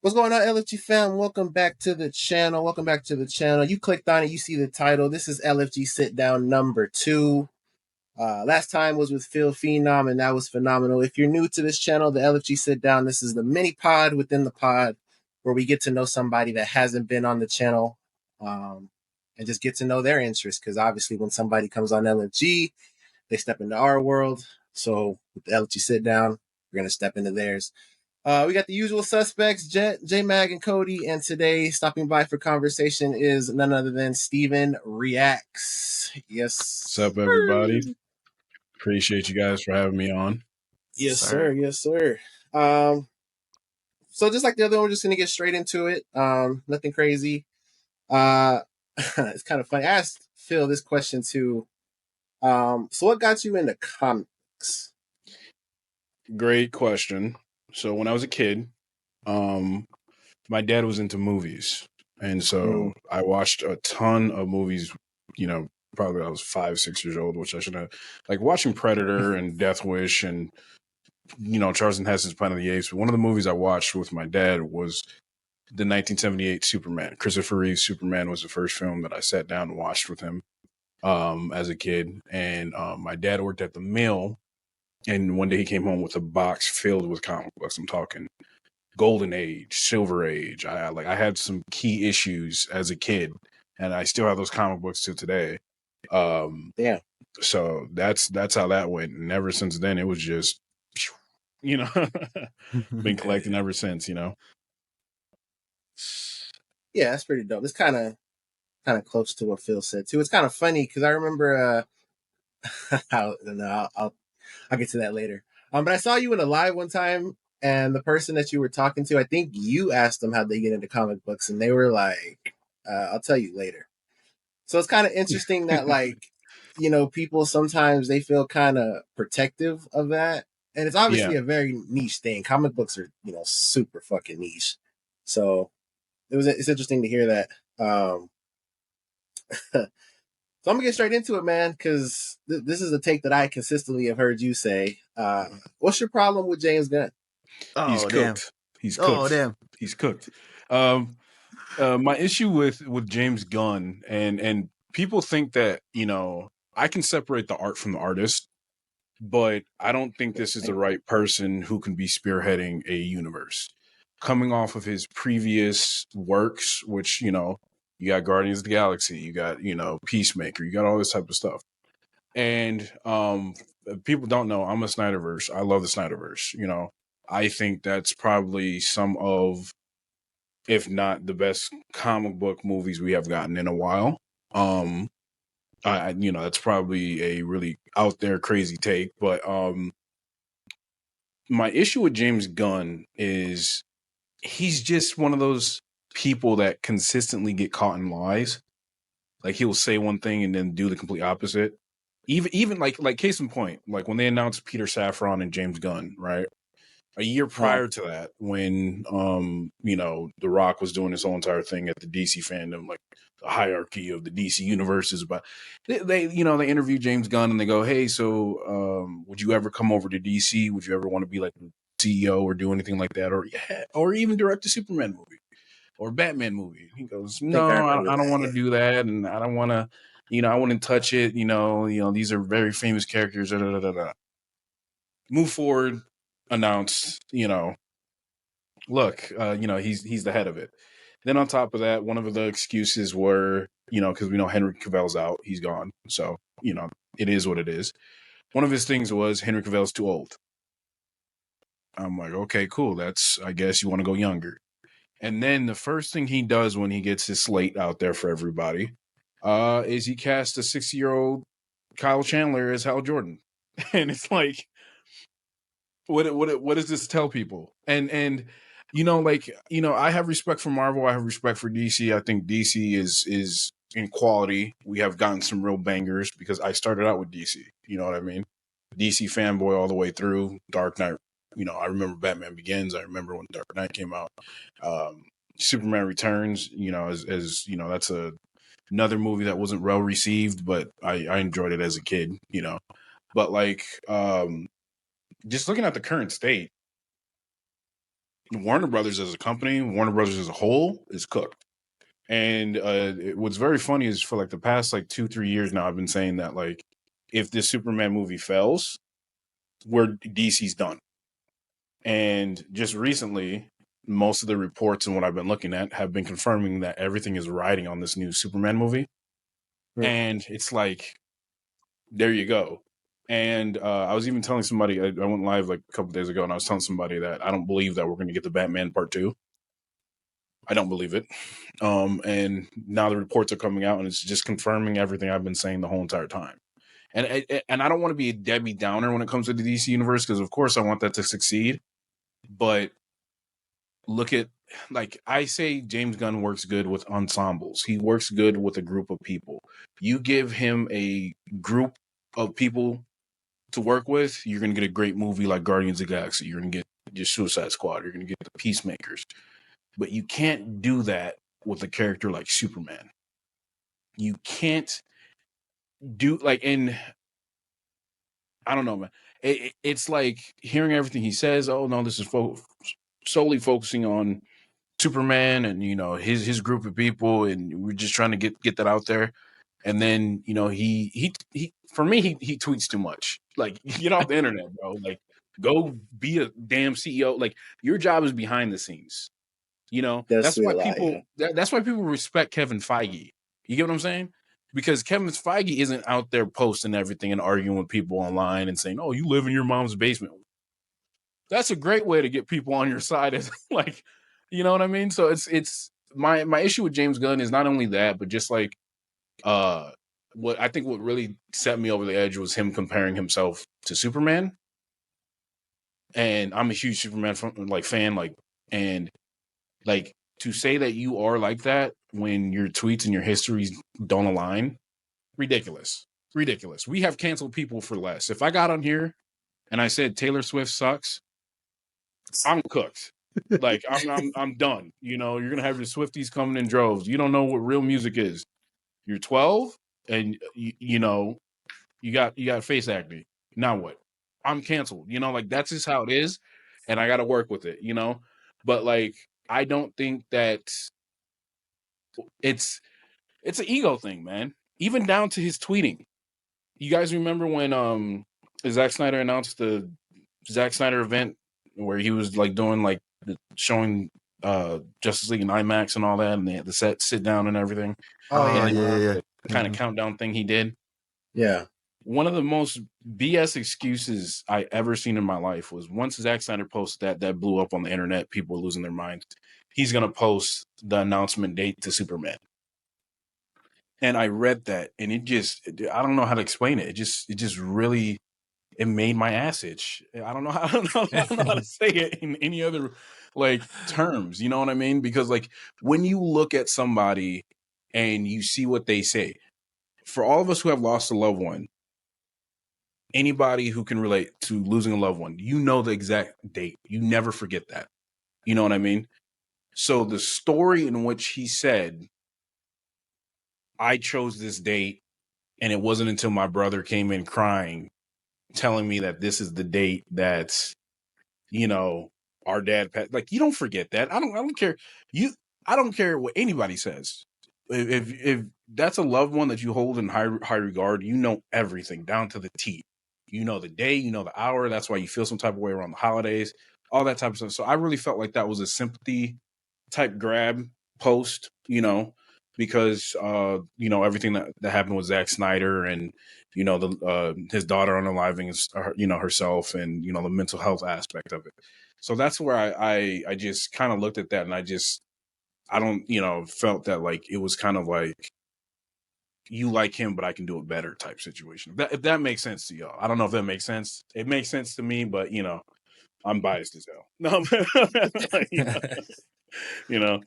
What's going on, LFG fam? Welcome back to the channel. You clicked on it, you see the title. This is LFG Sitdown number 2. Last time was with Phil Phenom, and that was phenomenal. If you're new to this channel, the LFG Sitdown, this is the mini pod within the pod where we get to know somebody that hasn't been on the channel and just get to know their interests. Because obviously when somebody comes on LFG, they step into our world. So with the LFG Sitdown, we're going to step into theirs. We got the usual suspects, J-Mag and Cody, and today stopping by for conversation is none other than Steven Reacts. Yes. What's up, everybody? Appreciate you guys for having me on. Yes, sir. Yes, sir. So just like the other one, we're just going to get straight into it. Nothing crazy. It's kind of funny. I asked Phil this question too. So what got you into comics? Great question. So when I was a kid, my dad was into movies. And so I watched a ton of movies, probably when I was 5, 6 years old, which I should have, like watching Predator and Death Wish and, Charlton Heston's Planet of the Apes. But one of the movies I watched with my dad was the 1978 Superman. Christopher Reeve's Superman was the first film that I sat down and watched with him as a kid. And my dad worked at the mill. And one day he came home with a box filled with comic books. I'm talking Golden Age, Silver Age. I had some key issues as a kid, and I still have those comic books till today. Yeah. So that's how that went. And ever since then, it was just, been collecting ever since. Yeah, that's pretty dope. It's kind of close to what Phil said too. It's kind of funny because I remember. I'll get to that later. But I saw you in a live one time, and the person that you were talking to, I think you asked them how they get into comic books, and they were like, "I'll tell you later." So it's kind of interesting that, like, people sometimes they feel kind of protective of that, and it's obviously a very niche thing. Comic books are, super fucking niche. So it's interesting to hear that. So I'm gonna get straight into it, man, because this is a take that I consistently have heard you say. What's your problem with James Gunn? He's cooked. He's cooked. Oh, damn. He's cooked. My issue with James Gunn, and people think that, I can separate the art from the artist, but I don't think this is the right person who can be spearheading a universe. Coming off of his previous works, which, you got Guardians of the Galaxy, you got, Peacemaker, you got all this type of stuff. And people don't know, I'm a Snyderverse. I love the Snyderverse. I think that's probably some of, if not the best comic book movies we have gotten in a while. That's probably a really out there crazy take, but my issue with James Gunn is he's just one of those people that consistently get caught in lies. Like he'll say one thing and then do the complete opposite. Even like case in point, like when they announced Peter Safran and James Gunn, right? A year prior to that, when The Rock was doing this whole entire thing at the DC fandom, like the hierarchy of the DC universe is about they interview James Gunn and they go, hey, so would you ever come over to DC? Would you ever want to be like the CEO or do anything like that, or even direct a Superman movie or Batman movie? He goes, no, I don't want to do that, and I don't want to, I wouldn't touch it. These are very famous characters. Da, da, da, da. Move forward. Announce, look, he's the head of it. Then on top of that, one of the excuses were, because we know Henry Cavill's out, he's gone. So, it is what it is. One of his things was Henry Cavill's too old. I'm like, okay, cool. I guess you want to go younger. And then the first thing he does when he gets his slate out there for everybody, is he casts a 60-year-old Kyle Chandler as Hal Jordan. And it's like, what does this tell people? And I have respect for Marvel. I have respect for DC. I think DC is in quality. We have gotten some real bangers because I started out with DC. You know what I mean? DC fanboy all the way through. Dark Knight. I remember Batman Begins. I remember when Dark Knight came out. Superman Returns. As that's another movie that wasn't well received, but I enjoyed it as a kid. But like. Just looking at the current state, Warner Brothers as a company, Warner Brothers as a whole is cooked. And what's very funny is for like the past like 2-3 years now, I've been saying that like if this Superman movie fails, DC's done. And just recently, most of the reports and what I've been looking at have been confirming that everything is riding on this new Superman movie. Right. And it's like, there you go. And I was even telling somebody, I went live like a couple days ago, and I was telling somebody that I don't believe that we're going to get the Batman Part 2. I don't believe it. And now the reports are coming out, and it's just confirming everything I've been saying the whole entire time. And I don't want to be a Debbie Downer when it comes to the DC universe, because of course I want that to succeed. But look at, like I say, James Gunn works good with ensembles. He works good with a group of people. You give him a group of people to work with, you're going to get a great movie like Guardians of the Galaxy. You're going to get your Suicide Squad. You're going to get the Peacemakers. But you can't do that with a character like Superman. You can't do like, and I don't know, man. It's like hearing everything he says. Oh no, this is solely focusing on Superman and, you know, his group of people, and we're just trying to get that out there. And then, you know, he for me, he tweets too much. Like, get off the internet, bro. Like, go be a damn CEO. Like, your job is behind the scenes. You know, that's why people that's why people respect Kevin Feige. You get what I'm saying? Because Kevin Feige isn't out there posting everything and arguing with people online and saying, "Oh, you live in your mom's basement." That's a great way to get people on your side. Is like, you know what I mean? So it's my issue with James Gunn is not only that, but just like what I think what really set me over the edge was him comparing himself to Superman. And I'm a huge Superman fan, and to say that you are like that when your tweets and your histories don't align, ridiculous. We have canceled people for less. If I got on here and I said Taylor Swift sucks, I'm cooked. Like, I'm done. You know, you're gonna have your Swifties coming in droves. You don't know what real music is. You're 12 and you know you got face acne. Now what? I'm canceled. You know, like, that's just how it is, and I got to work with it. You know, but like, I don't think that it's an ego thing, man. Even down to his tweeting. You guys remember when Zack Snyder announced the Zack Snyder event where he was like doing like showing Justice League in IMAX and all that, and they had the sit down and everything. Oh yeah. Kind of countdown thing he did. Yeah. One of the most BS excuses I ever seen in my life was once Zack Snyder posted that blew up on the internet. People were losing their minds. He's gonna post the announcement date to Superman. And I read that, and I don't know how to explain it. It just really, it made my ass itch. I don't know how to say it in any other like terms. You know what I mean? Because like when you look at somebody and you see what they say, for all of us who have lost a loved one, anybody who can relate to losing a loved one, you know the exact date. You never forget that. You know what I mean? So the story in which he said, I chose this date, and it wasn't until my brother came in crying, telling me that this is the date that, you know, our dad passed. Like, you don't forget that. I don't care. I don't care what anybody says. If that's a loved one that you hold in high regard, you know everything down to the T. You know the day, you know the hour. That's why you feel some type of way around the holidays, all that type of stuff. So I really felt like that was a sympathy type grab post, you know, because you know, everything that happened with Zack Snyder, and you know, his daughter unaliving you know, herself, and you know, the mental health aspect of it. So that's where I just kind of looked at that, and I don't, you know, felt that like it was kind of like, you like him, but I can do it better type situation. If that makes sense to y'all. I don't know if that makes sense. It makes sense to me, but you know, I'm biased as hell. No, you know.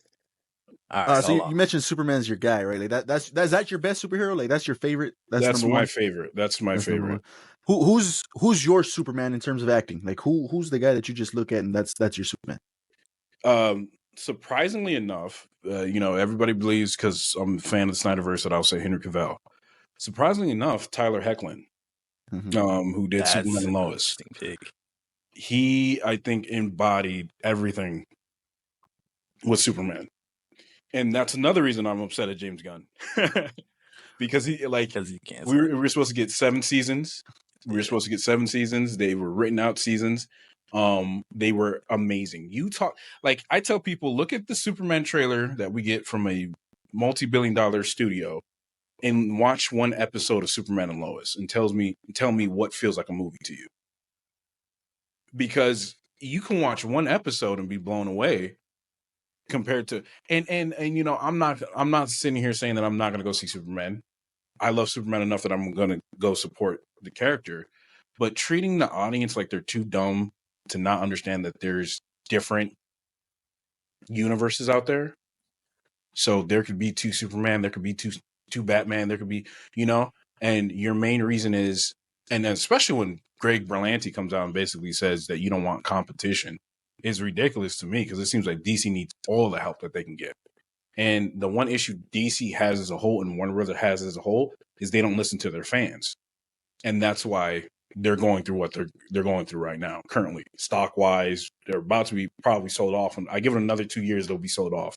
All right, so you mentioned Superman's your guy, right? Like that's that your best superhero? Like that's your favorite? That's my favorite. That's my favorite. Who's your Superman in terms of acting? Like who's the guy that you just look at and that's your Superman? Surprisingly enough, you know, everybody believes, because I'm a fan of the Snyderverse, that I'll say Henry Cavill. Surprisingly enough, Tyler Hoechlin, who did Superman and Lois. He, I think, embodied everything with Superman. And that's another reason I'm upset at James Gunn. Because he can't. we were supposed to get 7 seasons. We were supposed to get 7 seasons. They were written out seasons. They were amazing. I tell people, look at the Superman trailer that we get from a multi-billion-dollar studio and watch one episode of Superman and Lois and tell me what feels like a movie to you. Because you can watch one episode and be blown away compared to and you know, I'm not sitting here saying that I'm not going to go see Superman. I love Superman enough that I'm going to go support the character, but treating the audience like they're too dumb to not understand that there's different universes out there. So there could be 2 Superman, there could be two Batman, there could be, you know, and your main reason is, and especially when Greg Berlanti comes out and basically says that you don't want competition, is ridiculous to me, because it seems like DC needs all the help that they can get. And the one issue DC has as a whole and Warner Brothers has as a whole is they don't listen to their fans. And that's why they're going through what they're going through right now. Currently, stock wise, they're about to be probably sold off. And I give it another 2 years, they'll be sold off.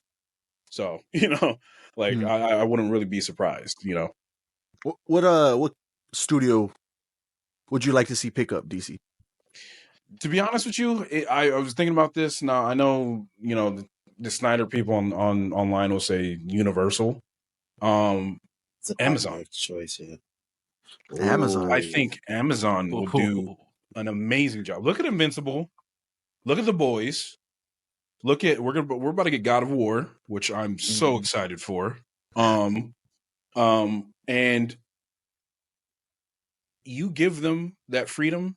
So, you know, like I wouldn't really be surprised, you know. What studio would you like to see pick up DC? To be honest with you, I was thinking about this. Now I know, you know, the Snyder people on online will say Universal, It's a Amazon choice, yeah. Amazon. I think Amazon will do an amazing job. Look at Invincible. Look at The Boys. Look at we're about to get God of War, which I'm so excited for. And you give them that freedom,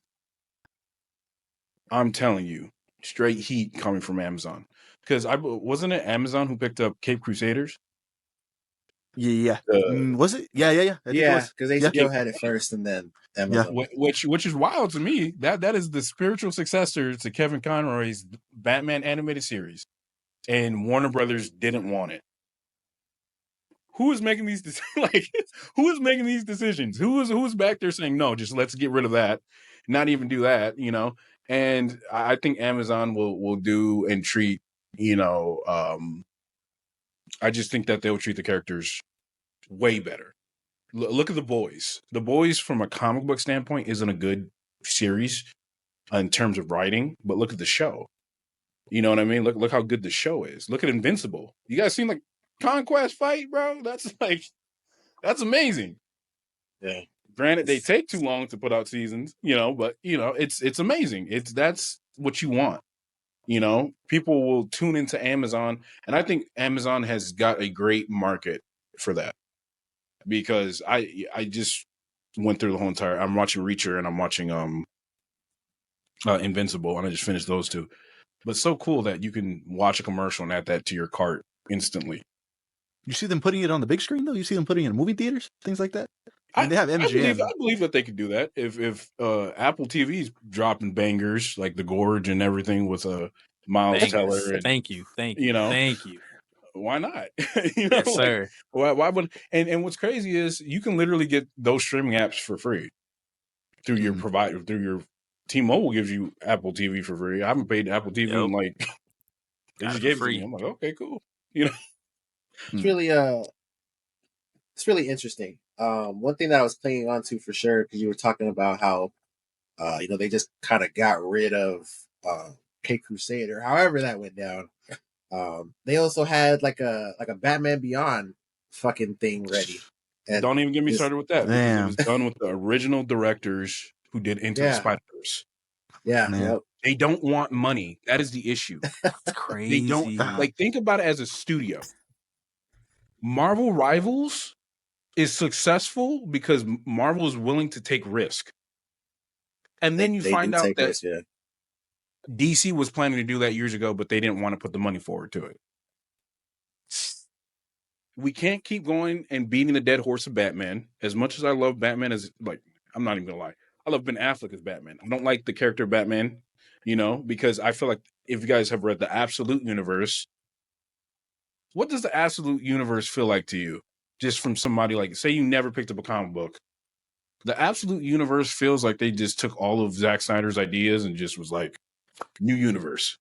I'm telling you, straight heat coming from Amazon. Because wasn't it Amazon who picked up Cape Crusaders? Yeah. Was it? Yeah. I think it was. Because HBO had it first, and then Amazon. Yeah. Which is wild to me. That is the spiritual successor to Kevin Conroy's Batman animated series, and Warner Brothers didn't want it. Who is making these who is making these decisions? Who is back there saying no? Just let's get rid of that, not even do that, you know. And I think Amazon will do and treat, you know. I just think that they'll treat the characters way better. Look at The Boys. The Boys, from a comic book standpoint, isn't a good series in terms of writing, but look at the show. You know what I mean? Look how good the show is. Look at Invincible. You guys seen like Conquest fight, bro? That's amazing. Yeah. Granted, they take too long to put out seasons, you know, but you know, it's amazing. That's what you want. You know, people will tune into Amazon, and I think Amazon has got a great market for that, because I just went through the whole entire. I'm watching Reacher and I'm watching Invincible, and I just finished those 2. But it's so cool that you can watch a commercial and add that to your cart instantly. You see them putting it on the big screen, though? You see them putting it in movie theaters? Things like that? I mean, they have MGM. I believe that they could do that. If Apple TV's dropping bangers like The Gorge and everything with a Miles Teller. Thank you. You know, thank you. Why not? You know, Yes, sir. Why would? And what's crazy is you can literally get those streaming apps for free through your provider, through your T-Mobile gives you Apple TV for free. I haven't paid Apple TV in like they just gave it free. I'm like, okay, cool. You know, it's really interesting. One thing that I was clinging on to for sure, because you were talking about how you know, they just kind of got rid of Cape Crusader, however that went down. They also had like a Batman Beyond fucking thing ready. And don't even get me started with that. Because it was done with the original directors who did Into the Spider-Verse. Yeah. Yep. They don't want money. That is the issue. It's crazy. They don't think about it as a studio. Marvel Rivals is successful because Marvel is willing to take risk. And then you find out that DC was planning to do that years ago, but they didn't want to put the money forward to it. We can't keep going and beating the dead horse of Batman. As much as I love Batman, I'm not even gonna lie, I love Ben Affleck as Batman. I don't like the character of Batman, you know, because I feel like if you guys have read the Absolute Universe, what does the Absolute Universe feel like to you? Just from somebody like, say you never picked up a comic book. The Absolute Universe feels like they just took all of Zack Snyder's ideas and just was like, new universe.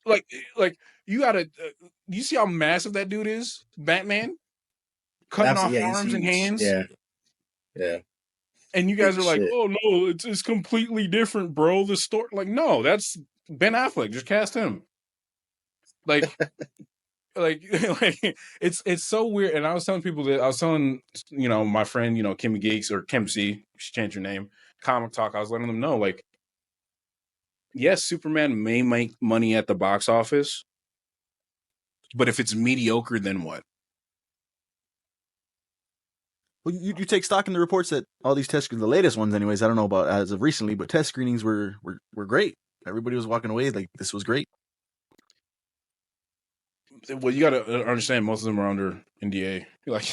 like you gotta. You see how massive that dude is, Batman, cutting off Absolutely, yeah, he's arms and huge. hands. Yeah. And you Big guys are like, shit. "Oh no, it's completely different, bro." The story, like, no, that's Ben Affleck. Just cast him. Like, like it's so weird. And I was telling people that I was telling my friend Kimmy Geeks or Kim C, she changed her name, Comic Talk. I was letting them know, like, yes, Superman may make money at the box office, but if it's mediocre, then what? Well, you take stock in the reports that all these test screenings, the latest ones anyways, I don't know about as of recently, but test screenings were great. Everybody was walking away like this was great. Well, you got to understand, most of them are under NDA. Like,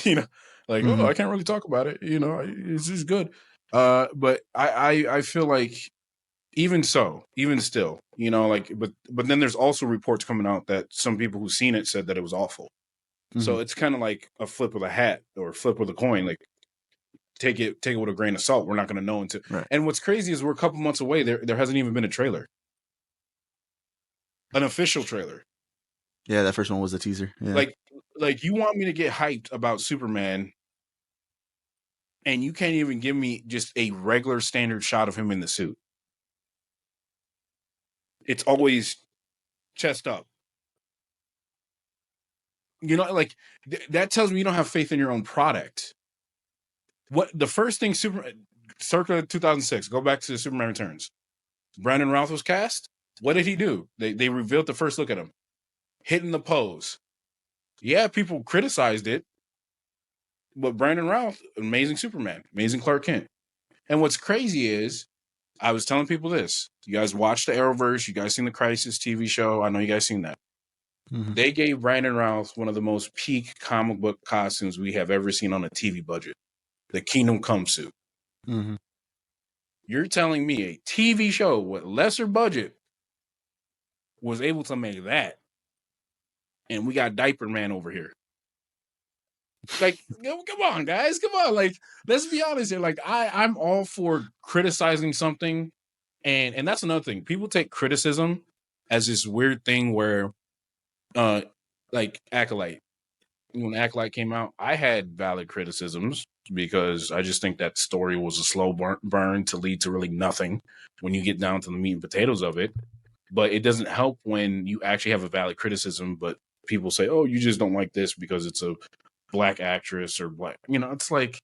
oh, I can't really talk about it. It's just good. But I feel like even still, but then there's also reports coming out that some people who've seen it said that it was awful. So it's kind of like a flip with a hat or a flip with a coin. Like, take it with a grain of salt. We're not going to know until. Right. And what's crazy is we're a couple months away. There hasn't even been a trailer, an official trailer. Yeah, that first one was a teaser. Yeah. Like you want me to get hyped about Superman, and you can't even give me just a regular standard shot of him in the suit. It's always chest up. That tells me you don't have faith in your own product. What the first thing circa 2006, go back to Superman Returns. Brandon Routh was cast. What did he do? They revealed the first look at him. Hitting the pose. Yeah, people criticized it. But Brandon Routh, amazing Superman, amazing Clark Kent. And what's crazy is, I was telling people this. You guys watched the Arrowverse. You guys seen the Crisis TV show. I know you guys seen that. They gave Brandon Routh one of the most peak comic book costumes we have ever seen on a TV budget. The Kingdom Come suit. You're telling me a TV show with lesser budget was able to make that, and we got Diaper Man over here. Like, come on, guys, come on. Like, let's be honest here. Like, I'm all for criticizing something, and that's another thing. People take criticism as this weird thing where, like Acolyte. When Acolyte came out, I had valid criticisms because I just think that story was a slow burn to lead to really nothing when you get down to the meat and potatoes of it. But it doesn't help when you actually have a valid criticism, but people say, oh, you just don't like this because it's a black actress or black. It's like,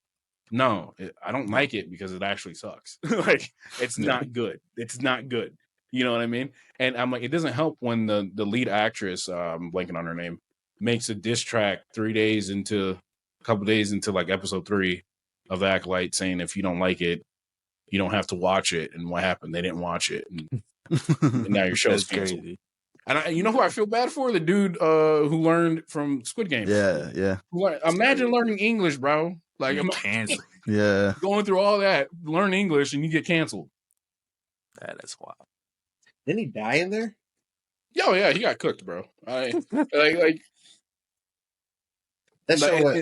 no, I don't like it because it actually sucks. Like, it's not good. It's not good. You know what I mean? And I'm like, it doesn't help when the lead actress, I'm blanking on her name, makes a diss track a couple days into like episode 3 of Acolyte saying, if you don't like it, you don't have to watch it. And what happened? They didn't watch it. And now your show's canceled. Crazy. And you know who I feel bad for? The dude who learned from Squid Game. Yeah. Imagine learning English, bro. Like, canceled. Yeah. Going through all that, learn English, and you get canceled. That is wild. Didn't he die in there? Yo, yeah, he got cooked, bro. Like that show.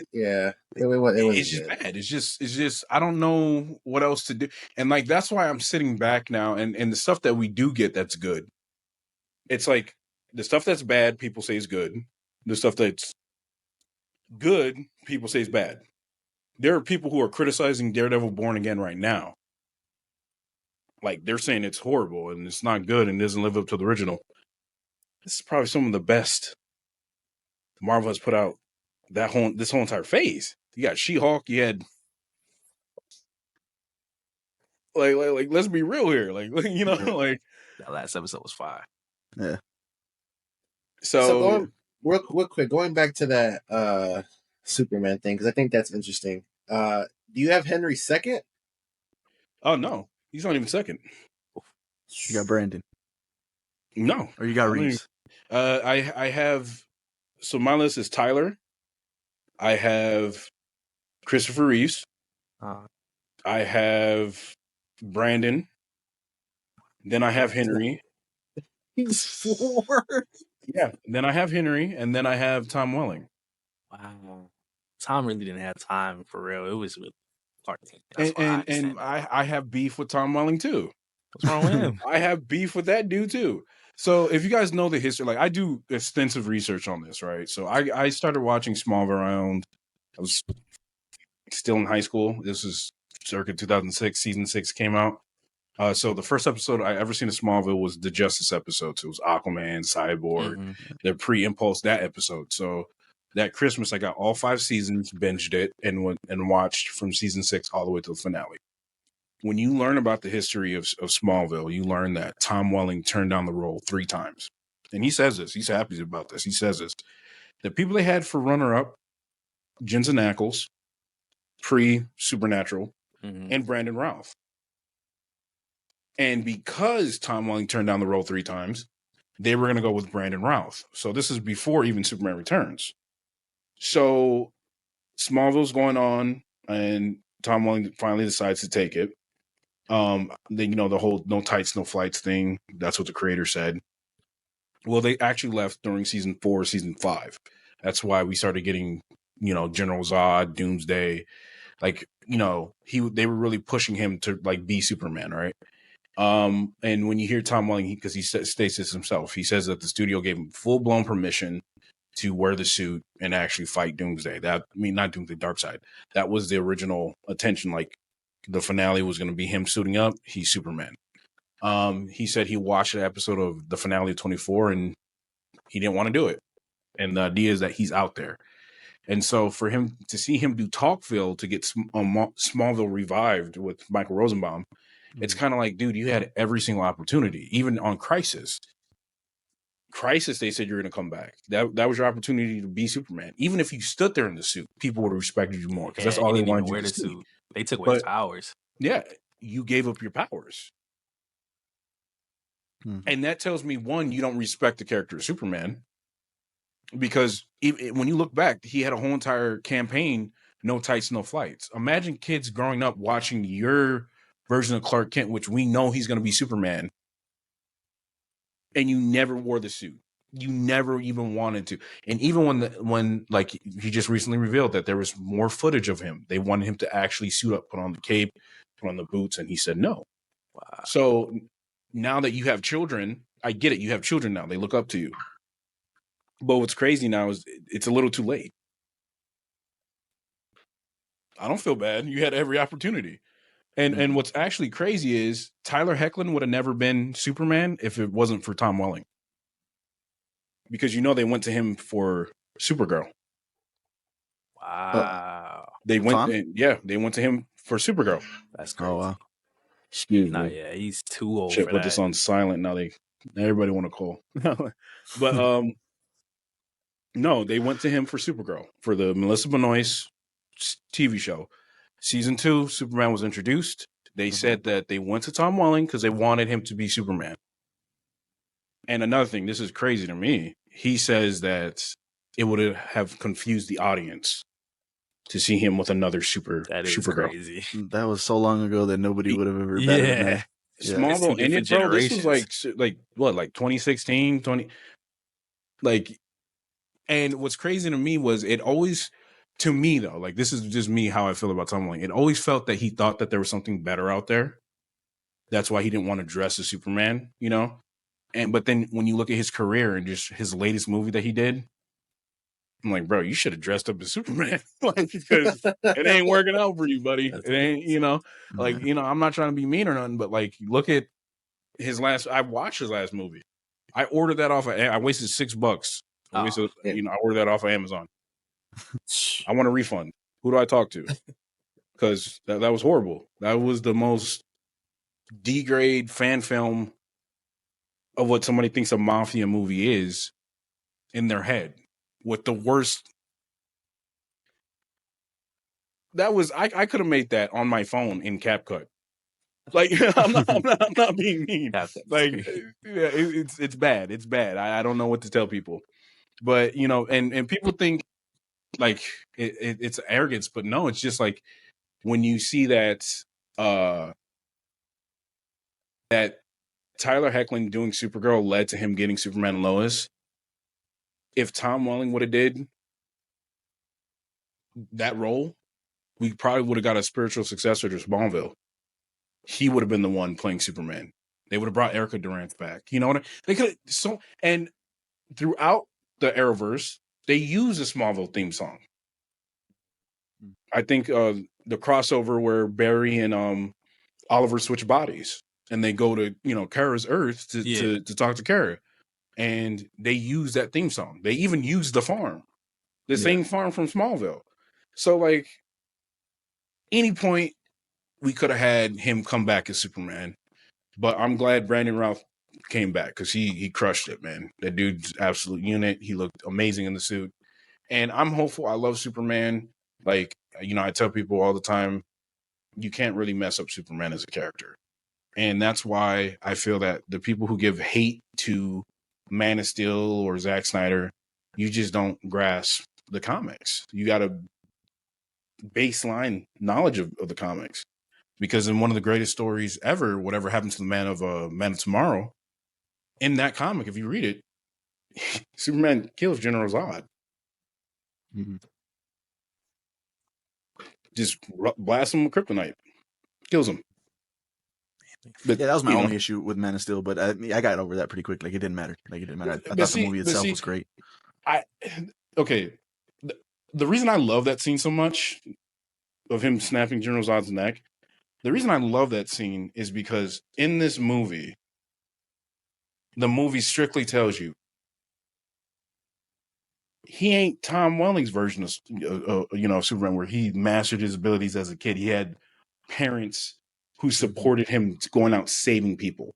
It's just bad. It's just I don't know what else to do, and like that's why I'm sitting back now, and the stuff that we do get that's good. It's like the stuff that's bad, people say is good. The stuff that's good, people say is bad. There are people who are criticizing Daredevil Born Again right now. Like, they're saying it's horrible and it's not good and doesn't live up to the original. This is probably some of the best Marvel has put out this whole entire phase. You got She-Hulk, you had like let's be real here. Like like that last episode was fire. Yeah. So real quick, going back to that Superman thing, because I think that's interesting. Do you have Henry second? Oh no, he's not even second. You got Brandon. No, or you got Reeves. I have. So my list is Tyler. I have Christopher Reeves. I have Brandon. Then I have Henry. He's 4. Yeah. Then I have Henry, and then I have Tom Welling. Wow. Tom really didn't have time for real. It was really hard. And I have beef with Tom Welling too. What's wrong with him? I have beef with that dude too. So if you guys know the history, like I do extensive research on this, right? So I started watching Smallville around, I was still in high school. This was circa 2006, season 6 came out. So the first episode I ever seen of Smallville was the Justice episode. So it was Aquaman, Cyborg, the pre-impulse, that episode. So that Christmas I got all 5 seasons, binged it, and watched from season 6 all the way to the finale. When you learn about the history of Smallville, you learn that Tom Welling turned down the role 3 times. And he says this. He's happy about this. He says this. The people they had for runner-up, Jensen Ackles, pre-Supernatural, and Brandon Routh. And because Tom Welling turned down the role 3 times, they were going to go with Brandon Routh. So this is before even Superman Returns. So Smallville's going on, and Tom Welling finally decides to take it. Then, the whole no tights, no flights thing. That's what the creator said. Well, they actually left during season 4, season 5. That's why we started getting, General Zod, Doomsday. Like, they were really pushing him to like be Superman, right? And when you hear Tom Welling, because he states this himself, he says that the studio gave him full blown permission to wear the suit and actually fight Doomsday. Not Doomsday, Darkseid. That was the original intention. Like, the finale was going to be him suiting up. He's Superman. He said he watched an episode of the finale of 24 and he didn't want to do it. And the idea is that he's out there. And so for him to see him do Talkville to get Smallville revived with Michael Rosenbaum, it's kind of like, dude, you had every single opportunity, even on Crisis. They said you're going to come back. That was your opportunity to be Superman. Even if you stood there in the suit, people would have respected you more because that's all they wanted you to see. They took away his powers. Yeah, you gave up your powers. And that tells me, one, you don't respect the character of Superman. Because when you look back, he had a whole entire campaign, no tights, no flights. Imagine kids growing up watching your version of Clark Kent, which we know he's going to be Superman, and you never wore the suit. You never even wanted to. And even when he just recently revealed that there was more footage of him, they wanted him to actually suit up, put on the cape, put on the boots, and he said no. Wow. So now that you have children, I get it. You have children now. They look up to you. But what's crazy now is it's a little too late. I don't feel bad. You had every opportunity. And what's actually crazy is Tyler Hoechlin would have never been Superman if it wasn't for Tom Welling. Because they went to him for Supergirl. Wow. They went to him for Supergirl. That's crazy. Oh, wow. Excuse me. Yeah, he's too old Shit, for put that. this on silent. Now everybody want to call. But no, they went to him for Supergirl, for the Melissa Benoist TV show. Season 2, Superman was introduced. They said that they went to Tom Welling because they wanted him to be Superman. And another thing, this is crazy to me. He says that it would have confused the audience to see him with another Supergirl. Crazy. That was so long ago that nobody would have ever bet on that. Smallville, and bro, this was like 2016, and what's crazy to me was it always, to me though, like this is just me how I feel about Tom Welling. It always felt that he thought that there was something better out there. That's why he didn't want to dress as Superman, but then when you look at his career and just his latest movie that he did, I'm like, bro, you should have dressed up as Superman, because it ain't working out for you, buddy. It ain't, I'm not trying to be mean or nothing, but like, look at I watched his last movie. I ordered that I wasted $6. I ordered that off of Amazon. I want a refund. Who do I talk to? Because that was horrible. That was the most degrade fan film of what somebody thinks a mafia movie is in their head. With the worst. That was I could have made that on my phone in CapCut. Like I'm not being mean. Like it's bad. It's bad. I don't know what to tell people. But and people think like it's arrogance, but no, it's just like when you see that that Tyler Hoechlin doing Supergirl led to him getting Superman and Lois. If Tom Welling would have did that role, we probably would have got a spiritual successor to Smallville. He would have been the one playing Superman. They would have brought Erica Durant back. You know what I mean? They could have and throughout the Arrowverse, they use a Smallville theme song. I think the crossover where Barry and Oliver switch bodies and they go to, Kara's Earth to talk to Kara. And they use that theme song. They even use the farm. The same farm from Smallville. So, like, any point we could have had him come back as Superman. But I'm glad Brandon Routh came back because he crushed it, man. That dude's absolute unit. He looked amazing in the suit. And I'm hopeful. I love Superman. Like, I tell people all the time, you can't really mess up Superman as a character. And that's why I feel that the people who give hate to Man of Steel or Zack Snyder, you just don't grasp the comics. You got a baseline knowledge of the comics. Because in one of the greatest stories ever, whatever happened to the Man of Tomorrow, in that comic, if you read it, Superman kills General Zod. Mm-hmm. Just blasts him with kryptonite. Kills him. But, yeah, that was my only issue with Man of Steel, but I got over that pretty quick. Like, it didn't matter. I thought the movie itself was great. The reason I love that scene so much, of him snapping General Zod's neck, the reason I love that scene is because in this movie, the movie strictly tells you he ain't Tom Welling's version of Superman, where he mastered his abilities as a kid. He had parents who supported him going out saving people.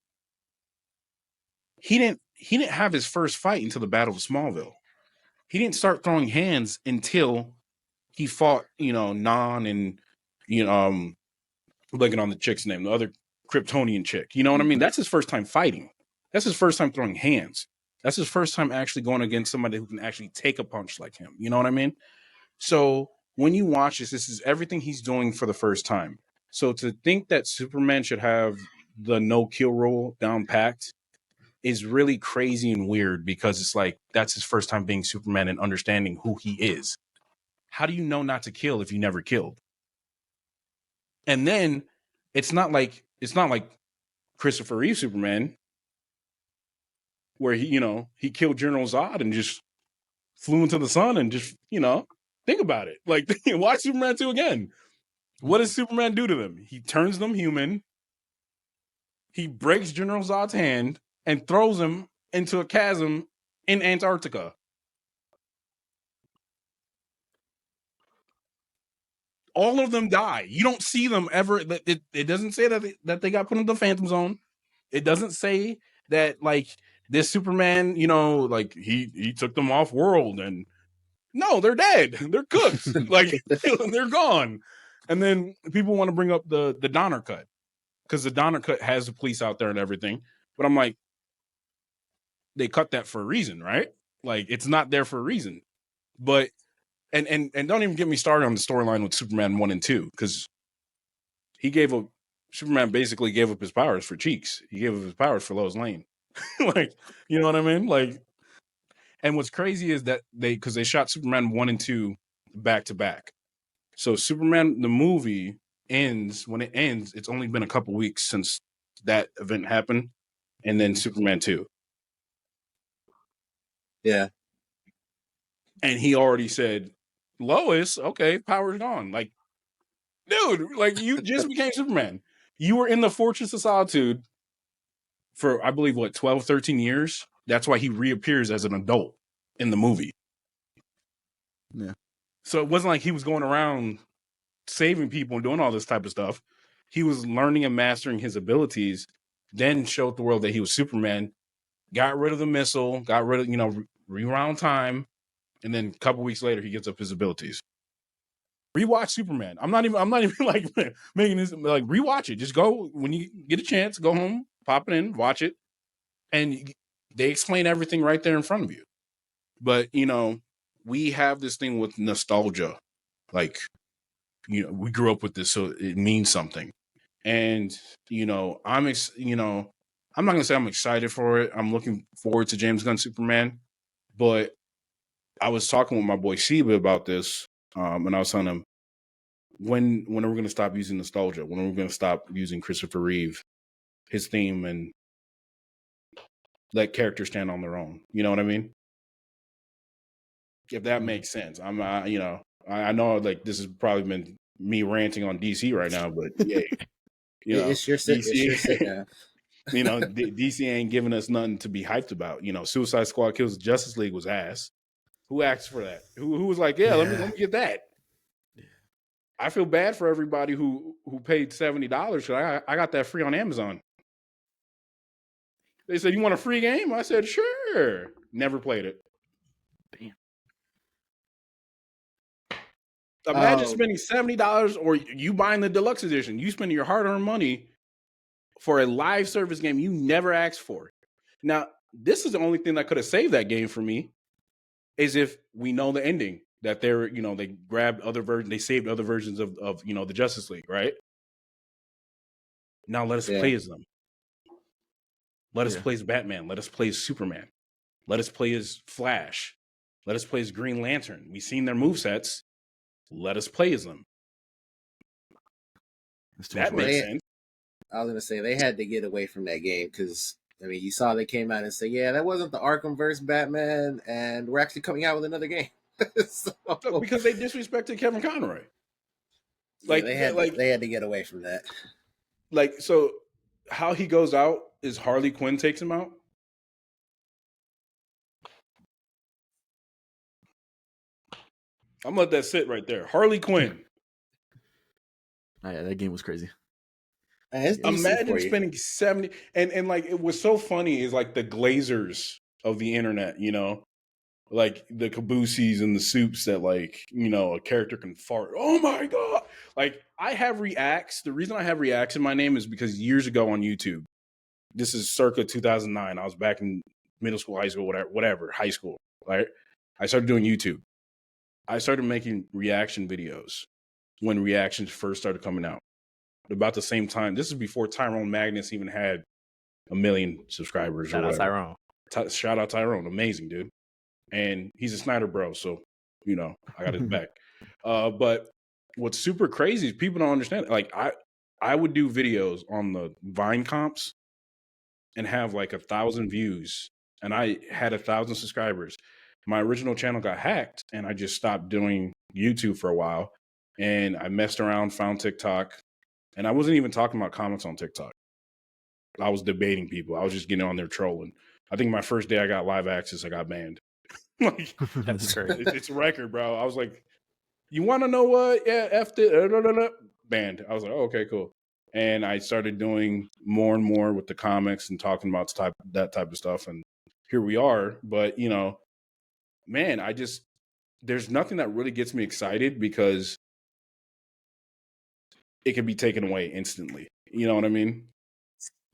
He didn't have his first fight until the Battle of Smallville. He didn't start throwing hands until he fought, Non and blanking on the chick's name, the other Kryptonian chick. You know what I mean? That's his first time fighting. That's his first time throwing hands. That's his first time actually going against somebody who can actually take a punch like him. You know what I mean? So when you watch this is everything he's doing for the first time. So to think that Superman should have the no-kill rule down packed is really crazy and weird, because it's like that's his first time being Superman and understanding who he is. How do you know not to kill if you never killed? And then it's not like Christopher Reeve Superman, where he killed General Zod and just flew into the sun and just, think about it. Like, watch Superman 2 again. What does Superman do to them? He turns them human. He breaks General Zod's hand and throws him into a chasm in Antarctica. All of them die. You don't see them ever. It doesn't say that they got put in the Phantom Zone. It doesn't say that, like, this Superman, like he took them off world. And no, they're dead. They're cooked. Like, they're gone. And then people want to bring up the Donner cut, because the Donner cut has the police out there and everything. But I'm like, they cut that for a reason, right? Like, it's not there for a reason. But and don't even get me started on the storyline with Superman 1 and 2, because Superman basically gave up his powers for Cheeks. He gave up his powers for Lois Lane. Like, you know what I mean? Like, and what's crazy is that because they shot Superman 1 and 2 back to back. So Superman, the movie ends, when it ends, it's only been a couple weeks since that event happened. And then Superman 2. Yeah. And he already said, Lois, okay, power's gone. Like, dude, like, you just became Superman. You were in the Fortress of Solitude for, I believe, 12, 13 years. That's why he reappears as an adult in the movie. Yeah. So it wasn't like he was going around saving people and doing all this type of stuff. He was learning and mastering his abilities, then showed the world that he was Superman, got rid of the missile, got rid of, rewound time, and then a couple weeks later, he gets up his abilities. Rewatch Superman. I'm not even like making this, like, rewatch it. Just go when you get a chance, go home, pop it in, watch it. And they explain everything right there in front of you. But, we have this thing with nostalgia. Like, we grew up with this, so it means something. And, I'm not going to say I'm excited for it. I'm looking forward to James Gunn Superman. But I was talking with my boy Sheba about this, and I was telling him, when are we going to stop using nostalgia? When are we going to stop using Christopher Reeve, his theme, and let characters stand on their own. You know what I mean? If that makes sense. I'm, you know, I know like this has probably been me ranting on DC right now, but yeah, you know, it's your sit down. You know, DC ain't giving us nothing to be hyped about. You know, Suicide Squad Kills the Justice League was ass. Who asked for that? Who was like, yeah, let me get that. I feel bad for everybody who paid $70. I got that free on Amazon. They said, you want a free game? I said, sure. Never played it. Damn. Imagine spending $70 or you buying the deluxe edition. You spending your hard-earned money for a live service game you never asked for. Now, this is the only thing that could have saved that game for me is if we know the ending. That they're, you know, they grabbed other versions, they saved other versions of you know, the Justice League, right? Now let us play as them. Let us play as Batman. Let us play as Superman. Let us play as Flash. Let us play as Green Lantern. We've seen their movesets. Let us play as them. That makes sense. I was going to say, they had to get away from that game because, I mean, you saw they came out and said, yeah, that wasn't the Arkhamverse Batman, and we're actually coming out with another game. Because they disrespected Kevin Conroy. Like, they had to get away from that. Like, so how he goes out is Harley Quinn takes him out. I'm gonna let that sit right there. Harley Quinn. Oh, yeah, that game was crazy. Imagine spending 70 and like it was so funny is like the Glazers of the internet, you know, like the Cabooseys and the Soups that like, you know, a character can fart. Oh my God. Like I have reacts. The reason I have reacts in my name is because years ago on YouTube, this is circa 2009. I was back in middle school, high school, whatever, high school, right? I started doing YouTube. I started making reaction videos when reactions first started coming out. About the same time. This is before Tyrone Magnus even had 1 million subscribers. Shout out Tyrone. Shout out Tyrone. Amazing, dude. And he's a Snyder bro, so, you know, I got his back. But what's super crazy is people don't understand. Like, I would do videos on the Vine comps and have like 1,000 views. And I had 1,000 subscribers. My original channel got hacked, and I just stopped doing YouTube for a while. And I messed around, found TikTok. And I wasn't even talking about comics on TikTok. I was debating people. I was just getting on there trolling. I think my first day I got live access, I got banned. Like, that's crazy. It's a record, bro. I was like, you want to know what? Yeah, F it. Banned. I was like, oh, okay, cool. And I started doing more and more with the comics and talking about that type of stuff. And here we are. But, you know, man, there's nothing that really gets me excited because it can be taken away instantly. You know what I mean?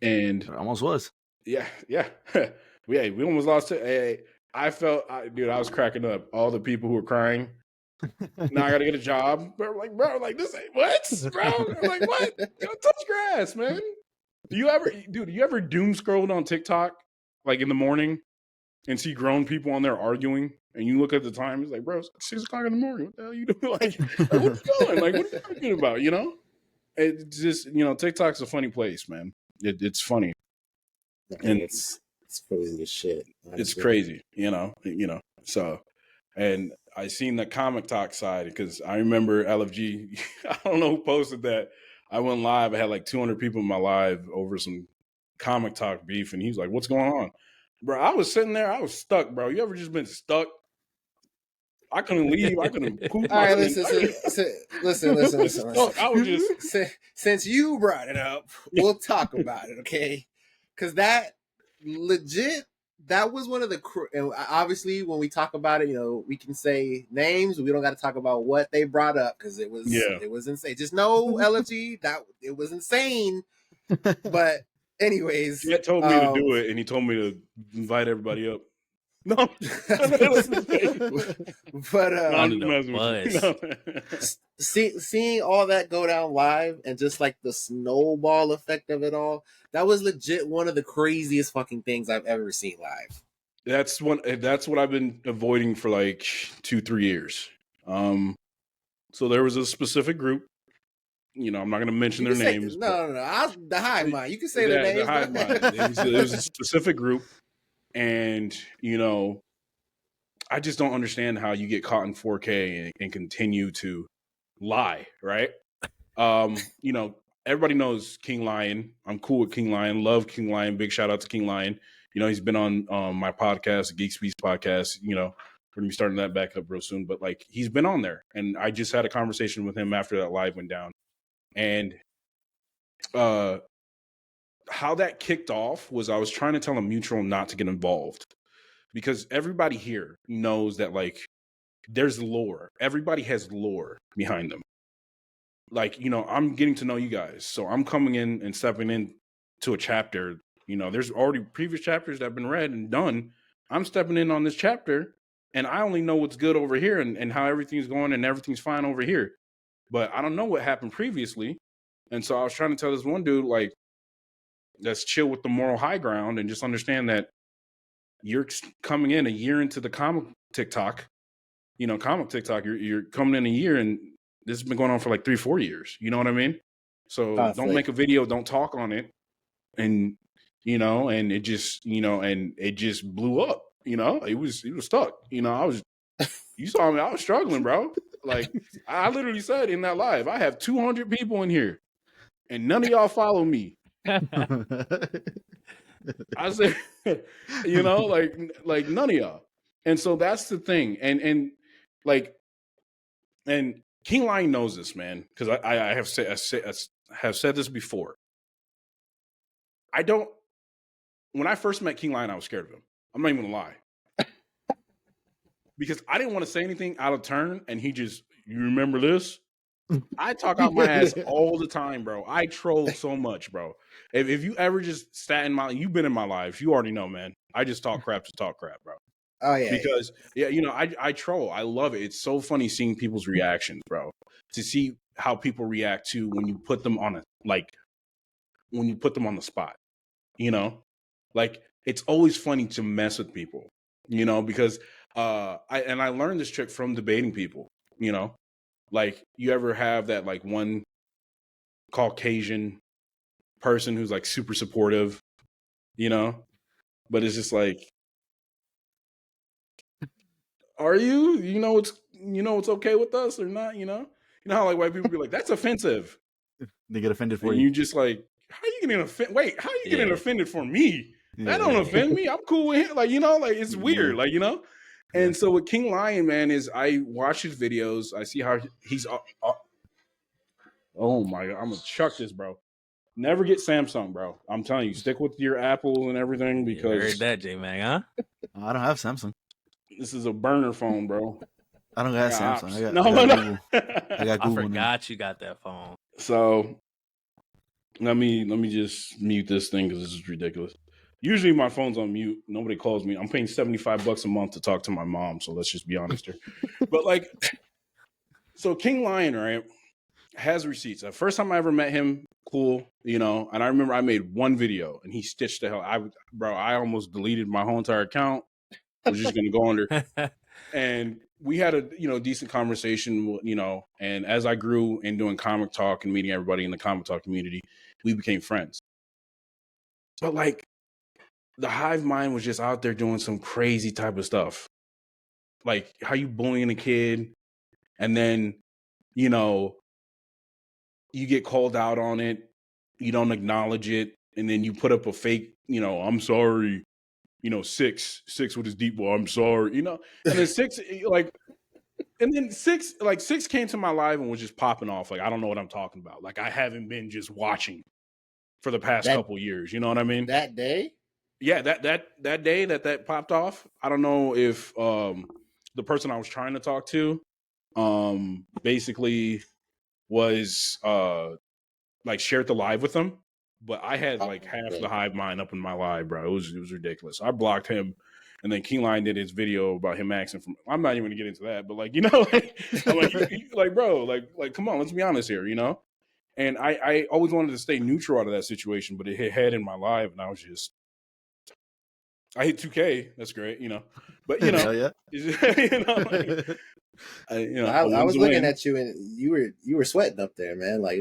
And It almost was. yeah. We almost lost it. I was cracking up. All the people who were crying. Now I got to get a job. Bro, like this ain't what, bro? I'm like, what? Go touch grass, man. Do you ever doom scrolled on TikTok like in the morning and see grown people on there arguing? And you look at the time, it's like, bro, it's 6 o'clock in the morning. What the hell are you doing? Like what are you doing? Like, what are you talking about? You know? It's just, you know, TikTok's a funny place, man. It's funny. And it's crazy as shit. Honestly. It's crazy, you know. So, and I seen the comic talk side because I remember LFG, I don't know who posted that. I went live. I had like 200 people in my live over some comic talk beef. And he was like, what's going on? Bro, I was sitting there. I was stuck, bro. You ever just been stuck? I couldn't leave. I couldn't poop. All right, listen. I was just since you brought it up, we'll talk about it, okay? Because that was one of the. And obviously, when we talk about it, you know, we can say names. We don't got to talk about what they brought up because it was insane. Just know LFG that it was insane. But anyways, he told me to do it, and he told me to invite everybody up. No, but seeing all that go down live and just like the snowball effect of it all, that was legit one of the craziest fucking things I've ever seen live. That's what I've been avoiding for like 2-3 years. So there was a specific group. You know, I'm not going to mention their names. No. The hive mind. You can say their names. The hive mind. It was a specific group. And, I just don't understand how you get caught in 4K and continue to lie, right? Everybody knows King Lion. I'm cool with King Lion. Love King Lion. Big shout out to King Lion. He's been on my podcast, the GeekSpeaks podcast. We're gonna be starting that back up real soon. But like, he's been on there, and I just had a conversation with him after that live went down, and how that kicked off was I was trying to tell a mutual not to get involved because everybody here knows that like there's lore. Everybody has lore behind them. Like, I'm getting to know you guys. So I'm coming in and stepping in to a chapter. There's already previous chapters that have been read and done. I'm stepping in on this chapter and I only know what's good over here and how everything's going and everything's fine over here. But I don't know what happened previously. And so I was trying to tell this one dude, like, let's chill with the moral high ground and just understand that you're coming in a year into the comic TikTok. You're coming in a year and this has been going on for like 3-4 years. You know what I mean? So don't make a video, don't talk on it. And, and it just, and it just blew up, it was stuck. You saw me, I was struggling, bro. Like I literally said in that live, I have 200 people in here and none of y'all follow me. I said, like none of y'all. And so that's the thing. And King Lion knows this, man, because I have said this before. When I first met King Lion, I was scared of him. I'm not even gonna lie. Because I didn't want to say anything out of turn, and he just, you remember this? I talk out my ass all the time, bro. I troll so much, bro. If you ever just sat in you've been in my life, you already know, man. I just talk crap to talk crap, bro. Oh yeah. Because I troll. I love it. It's so funny seeing people's reactions, bro. To see how people react to when you put them on the spot. Like it's always funny to mess with people, because I learned this trick from debating people, like you ever have that like one Caucasian person who's like super supportive, but it's just like, are you, it's okay with us or not, how like white people be like, that's offensive. They get offended for and you. You just like, how are you getting offended? Wait, how are you getting offended for me? That don't offend me. I'm cool with him. Like, like it's weird, like, And so with King Lion, man, is I watch his videos. I see how he's, oh my God, I'm gonna chuck this, bro. Never get Samsung, bro. I'm telling you, stick with your Apple and everything because. You heard that, J-Man, huh? I don't have Samsung. This is a burner phone, bro. I don't got Samsung. I got no. I got Google. I forgot you got that phone. So let me just mute this thing because this is ridiculous. Usually my phone's on mute. Nobody calls me. I'm paying $75 a month to talk to my mom. So let's just be honest here. But like, so King Lion, right, has receipts. The first time I ever met him, cool, and I remember I made one video and he stitched the hell. I almost deleted my whole entire account. I was just going to go under. And we had a, decent conversation, and as I grew in doing comic talk and meeting everybody in the comic talk community, we became friends. But like, the hive mind was just out there doing some crazy type of stuff. Like how you bullying a kid and then, you get called out on it. You don't acknowledge it. And then you put up a fake, I'm sorry, 6 with his deep well, I'm sorry, and then 6, six came to my live and was just popping off. Like, I don't know what I'm talking about. Like, I haven't been just watching for the past couple years. You know what I mean? That day? Yeah, that day that popped off. I don't know if the person I was trying to talk to basically was like shared the live with them, but I had like half the hive mind up in my live, bro. It was ridiculous. I blocked him, and then King Lion did his video about him asking for. I'm not even gonna get into that, but like like bro, like come on, let's be honest here, And I always wanted to stay neutral out of that situation, but it hit head in my live, and I was just. I hit 2K. That's great, But yeah. I was looking at you, and you were sweating up there, man. Like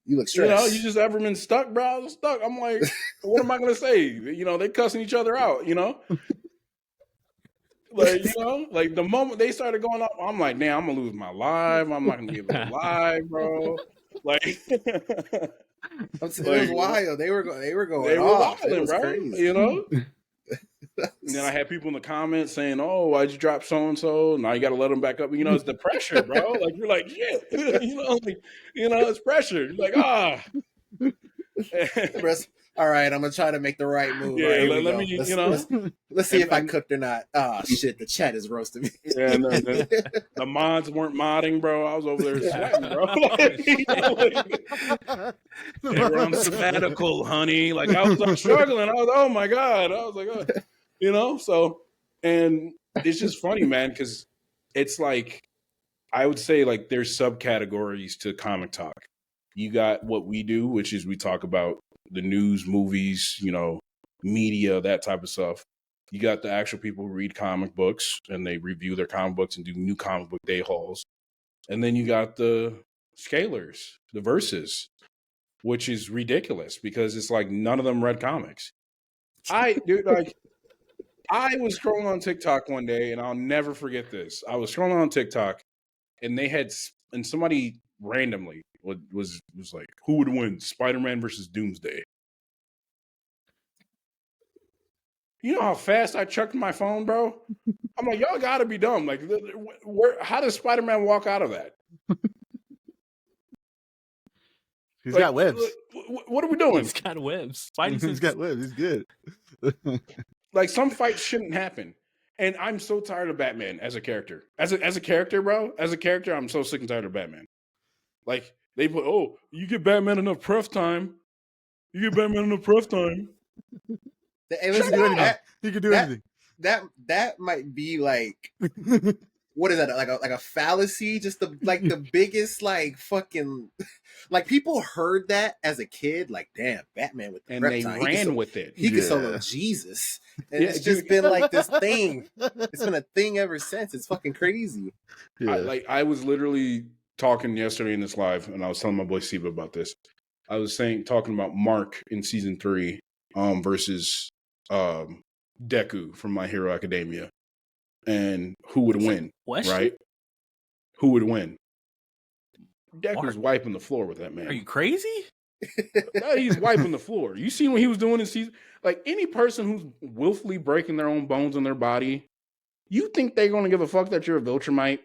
You look stressed. You just ever been stuck, bro? I was stuck. I'm like, what am I gonna say? They cussing each other out. Like, like the moment they started going up, I'm like, damn, I'm gonna lose my live. I'm not gonna be able to live, bro. Like, it was wild. They were going off. Wilding, it was bro. crazy. And then I had people in the comments saying, "Oh, why'd you drop so and so? Now you got to let them back up." It's the pressure, bro. Like you're like, shit. It's pressure. You're like, All right, I'm gonna try to make the right move. Yeah, right, let me, let's see if I cooked or not. Oh shit, the chat is roasting me. Yeah, the mods weren't modding, bro. I was over there sweating, bro. They were on sabbatical, honey. Like I was struggling. I was, oh my god. I was like, So, and it's just funny, man, because it's like I would say like there's subcategories to comic talk. You got what we do, which is we talk about the news, movies, media, that type of stuff. You got the actual people who read comic books and they review their comic books and do new comic book day hauls. And then you got the scalers, the verses, which is ridiculous because it's like none of them read comics. I was scrolling on TikTok one day and I'll never forget this. I was scrolling on TikTok and and somebody randomly was like, who would win, Spider-Man versus Doomsday? You know how fast I chucked my phone, bro? I'm like, y'all gotta be dumb. Like, how does Spider-Man walk out of that? He's got webs. What are we doing? He's got webs. He's got webs. He's good. Like, some fights shouldn't happen. And I'm so tired of Batman as a character. As a character, bro. As a character, I'm so sick and tired of Batman. Like, they put, you get Batman enough press time. You get Batman enough press time. He can do anything. That might be like, what is that? Like a fallacy? Just the biggest fucking people heard that as a kid. Like, damn, Batman with the and prep they time. ran with it. He could solo Jesus, and it's just been like this thing. It's been a thing ever since. It's fucking crazy. Yeah. I was literally talking yesterday in this live, and I was telling my boy Siba about this. I was talking about Mark in season 3 versus Deku from My Hero Academia, and who would win? Right? Who would win? Deku's wiping the floor with that man. Are you crazy? He's wiping the floor. You seen what he was doing in season? Like, any person who's willfully breaking their own bones in their body, you think they're going to give a fuck that you're a Viltrumite?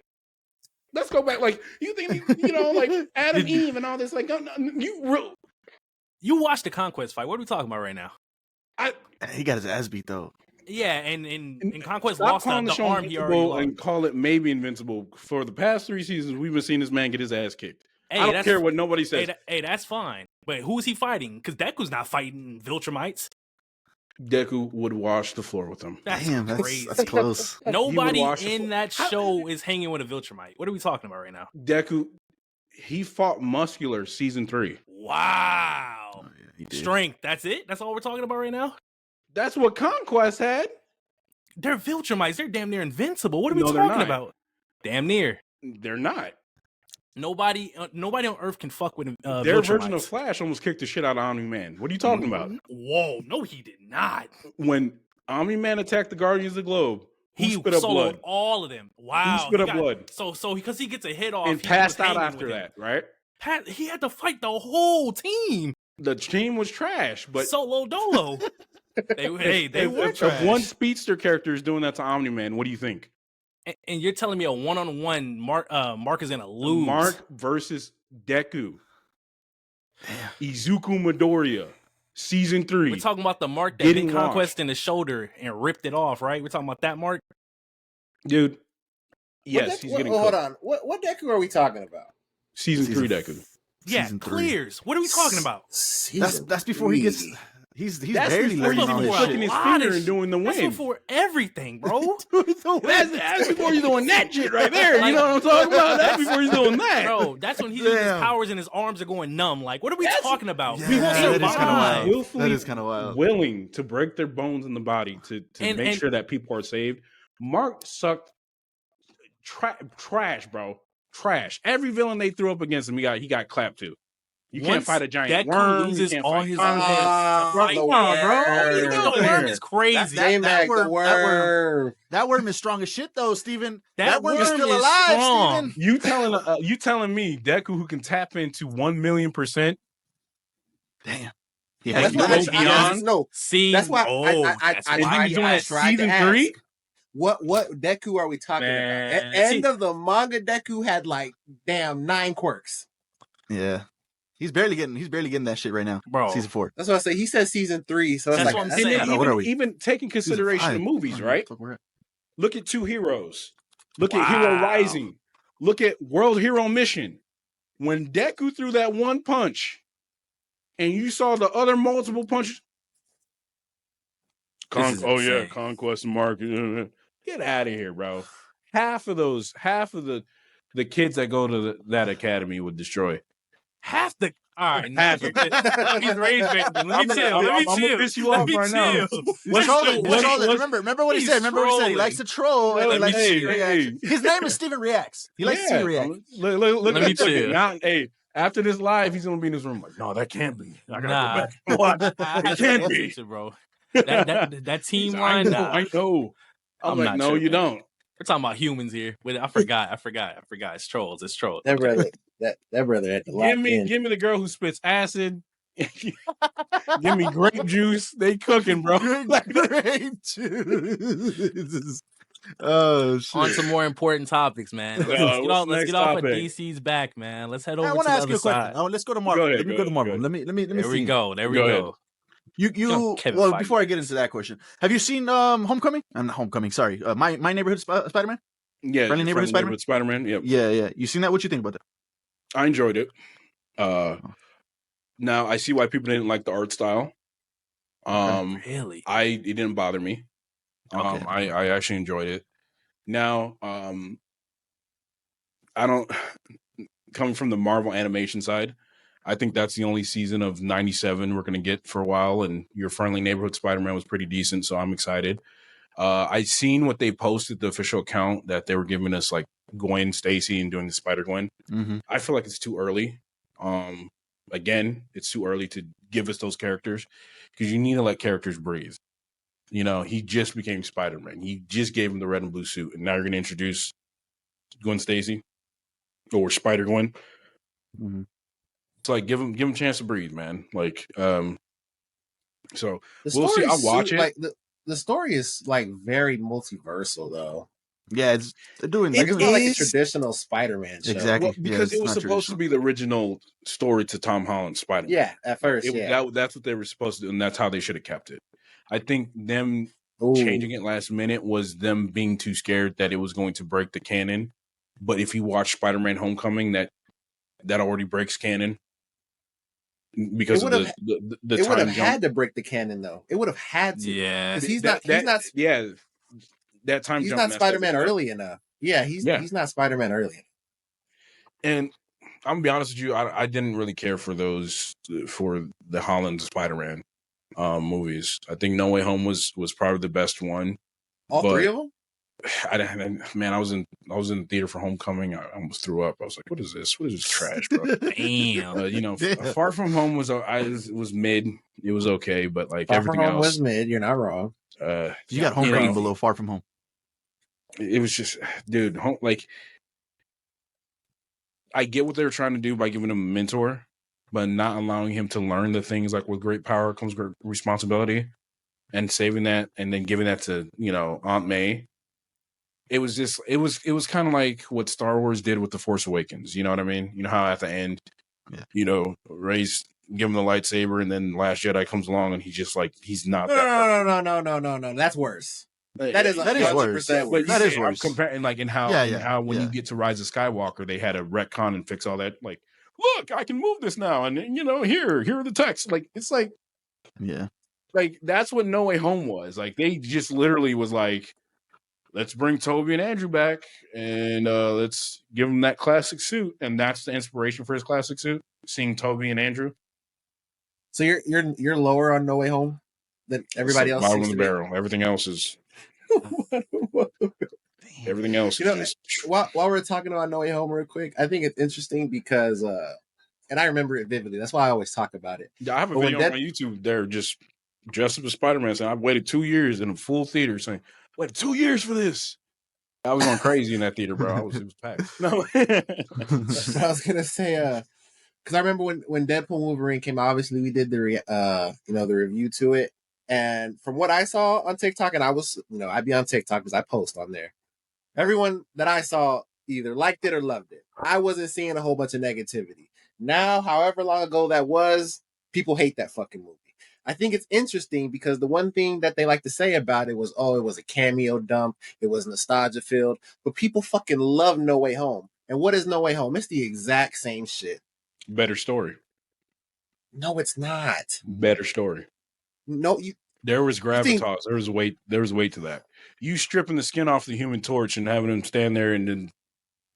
Let's go back. Like, you think, like Adam, Eve, and all this. Like, you watched the Conquest fight. What are we talking about right now? He got his ass beat though. Yeah, and Conquest lost the arm he already lost. And call it maybe invincible. For the past 3 seasons, we've been seeing this man get his ass kicked. Hey, I don't care what nobody says. Hey, that's fine. But who is he fighting? Because Deku's not fighting Viltrumites. Deku would wash the floor with him. That's crazy. That's close. Nobody in that show is hanging with a Viltrumite. What are we talking about right now? Deku, he fought Muscular season 3. Wow. Oh, yeah, he did. Strength. That's it? That's all we're talking about right now? That's what Conquest had. They're Viltrumites. They're damn near invincible. What are we talking about? Damn near. They're not. Nobody on Earth can fuck with their Viltrumites. version of Flash almost kicked the shit out of Omni-Man. What are you talking about? Whoa, no, he did not. When Omni-Man attacked the Guardians of the Globe, he spit up blood. All of them. Wow, he spit up blood. So because he gets a hit off and passed out after that, right? He had to fight the whole team. The team was trash, but Solo Dolo. they were trash. If one speedster character is doing that to Omni-Man, what do you think? And you're telling me a one-on-one Mark is gonna lose? Mark versus Deku. Damn. Izuku Midoriya, season 3. We're talking about the Mark that hit Conquest in the shoulder and ripped it off, right? We're talking about that Mark, dude. Yes, he's getting. Hold on. What Deku are we talking about? Season 3 Deku. Yeah, clears. What are we talking about? That's before he gets. He's barely learning all his flicking shit. his finger and doing the win. That's before everything, bro. That's before he's doing that shit right there. You know what I'm talking about? That's before he's doing that. Bro, that's when he's using his powers and his arms are going numb. Like, what are we talking about? Yeah, that is kind of wild. That is kind of wild. Willing to break their bones in the body to make sure that people are saved. Mark sucked trash, bro. Trash. Every villain they threw up against him, he got clapped to. You can't fight a giant Deku worm. loses you can't all fight his convicts. Right, the come on, bro. worm. The worm is crazy. That worm. That worm is strong as shit, though, Steven. That worm is worm still is alive, strong. Steven. You telling me Deku who can tap into 1,000,000%? Damn. Yeah, That's why no. See, That's why I doing tried season to ask, 3. What Deku are we talking about? At end of the manga, Deku had like 9 quirks. Yeah. He's barely getting that shit right now, bro. Season 4. That's what I say. He said season 3, so it's That's like what I'm saying. What are we? Even taking consideration of movies, right? Look at 2 Heroes. Look at Hero Rising. Look at World Hero Mission. When Deku threw that one punch, and you saw the other multiple punches. Conquest Market. Get out of here, bro. Half of the kids that go to that academy would destroy. Half the all right, half of it. He's rage baiting. Let me chill. I'm gonna piss you off right now. Remember what he said. He likes to troll. His name is Steven Reacts. He likes to see react. Look at me chill. Now, hey, after this live, he's gonna be in his room like, no, that can't be. I gotta go back and watch. It can't be, bro. That team line. I know. I'm like, no, you don't. We're talking about humans here. Wait, I forgot. It's trolls. That brother. That brother had to lock in. Give me the girl who spits acid. Give me grape juice. They cooking, bro. Grape juice. Oh shit. On some more important topics, man. Let's get off of DC's back, man. Let's head over to the other side. Let's go to Marvel. Let me go to Marvel. Let me There we go. Before I get into that question, have you seen Homecoming? I'm not Homecoming. Sorry, My Neighborhood Spider-Man. Yeah, Friendly Neighborhood Spider-Man. Yep. Yeah. You seen that? What you think about that? I enjoyed it. Now I see why people didn't like the art style. Really? It didn't bother me. Okay. I actually enjoyed it. Now, I don't coming from the Marvel animation side. I think that's the only season of 97 we're going to get for a while, and your Friendly Neighborhood Spider-Man was pretty decent, so I'm excited. I seen what they posted, the official account, that they were giving us like Gwen Stacy and doing the Spider-Gwen. Mm-hmm. I feel like it's too early. Again, it's too early to give us those characters because you need to let characters breathe. You know, he just became Spider-Man. You just gave him the red and blue suit, and now you're going to introduce Gwen Stacy or Spider-Gwen. Mm-hmm. It's like give him a chance to breathe, man. Like, so we'll see. I'll watch it. Like the story is like very multiversal, though. Yeah, they're doing it's not like a traditional Spider-Man show. Exactly, well, because it was supposed to be the original story to Tom Holland's Spider-Man. Yeah, at first, that's what they were supposed to do, and that's how they should have kept it. I think them changing it last minute was them being too scared that it was going to break the canon. But if you watch Spider-Man: Homecoming, that already breaks canon. Because it would have had to break the canon, though. It would have had to. Yeah, because he's not. That time he's jump. Not Spider-Man early enough. Yeah, he's not Spider-Man early enough. And I'm gonna be honest with you, I didn't really care for the Holland Spider-Man movies. I think No Way Home was probably the best one. All 3 of them. I was in the theater for Homecoming. I almost threw up. I was like, "What is this? What is this trash, bro?" Damn. Far From Home was mid. It was okay, but like Far everything From Home else was mid. You're not wrong. You got Home rating below Far From Home. It was just, dude. I get what they were trying to do by giving him a mentor, but not allowing him to learn the things like with great power comes great responsibility, and saving that and then giving that to Aunt May. It was just it was kind of like what Star Wars did with The Force Awakens. You know what I mean? You know how at the end, Rey's give him the lightsaber, and then Last Jedi comes along, and he's just like he's not. No. That's worse. That is worse. But that is worse. I'm comparing in how when you get to Rise of Skywalker, they had to retcon and fix all that. Like, look, I can move this now, and here are the texts. Like, it's like, yeah, like that's what No Way Home was. Like, they just literally was like, let's bring Toby and Andrew back, and let's give them that classic suit, and that's the inspiration for his classic suit. Seeing Toby and Andrew. So you're lower on No Way Home than everybody else. Bottom of the barrel. Everything else is. Everything else. While we're talking about No Way Home, real quick, I think it's interesting because and I remember it vividly. That's why I always talk about it. Yeah, I have a video on my YouTube. They're just dressed up as Spider-Man saying, I've waited 2 years in a full theater saying, waited 2 years for this. I was going crazy in that theater, bro. It was packed. No. I was going to say, because I remember when Deadpool Wolverine came out, obviously we did the review to it. And from what I saw on TikTok, and I'd be on TikTok because I post on there. Everyone that I saw either liked it or loved it. I wasn't seeing a whole bunch of negativity. Now, however long ago that was, people hate that fucking movie. I think it's interesting because the one thing that they like to say about it was, it was a cameo dump. It was nostalgia filled, but people fucking love No Way Home. And what is No Way Home? It's the exact same shit. Better story. No, it's not. Better story. No, there was gravitas. There was weight to that. You stripping the skin off the Human Torch and having him stand there and then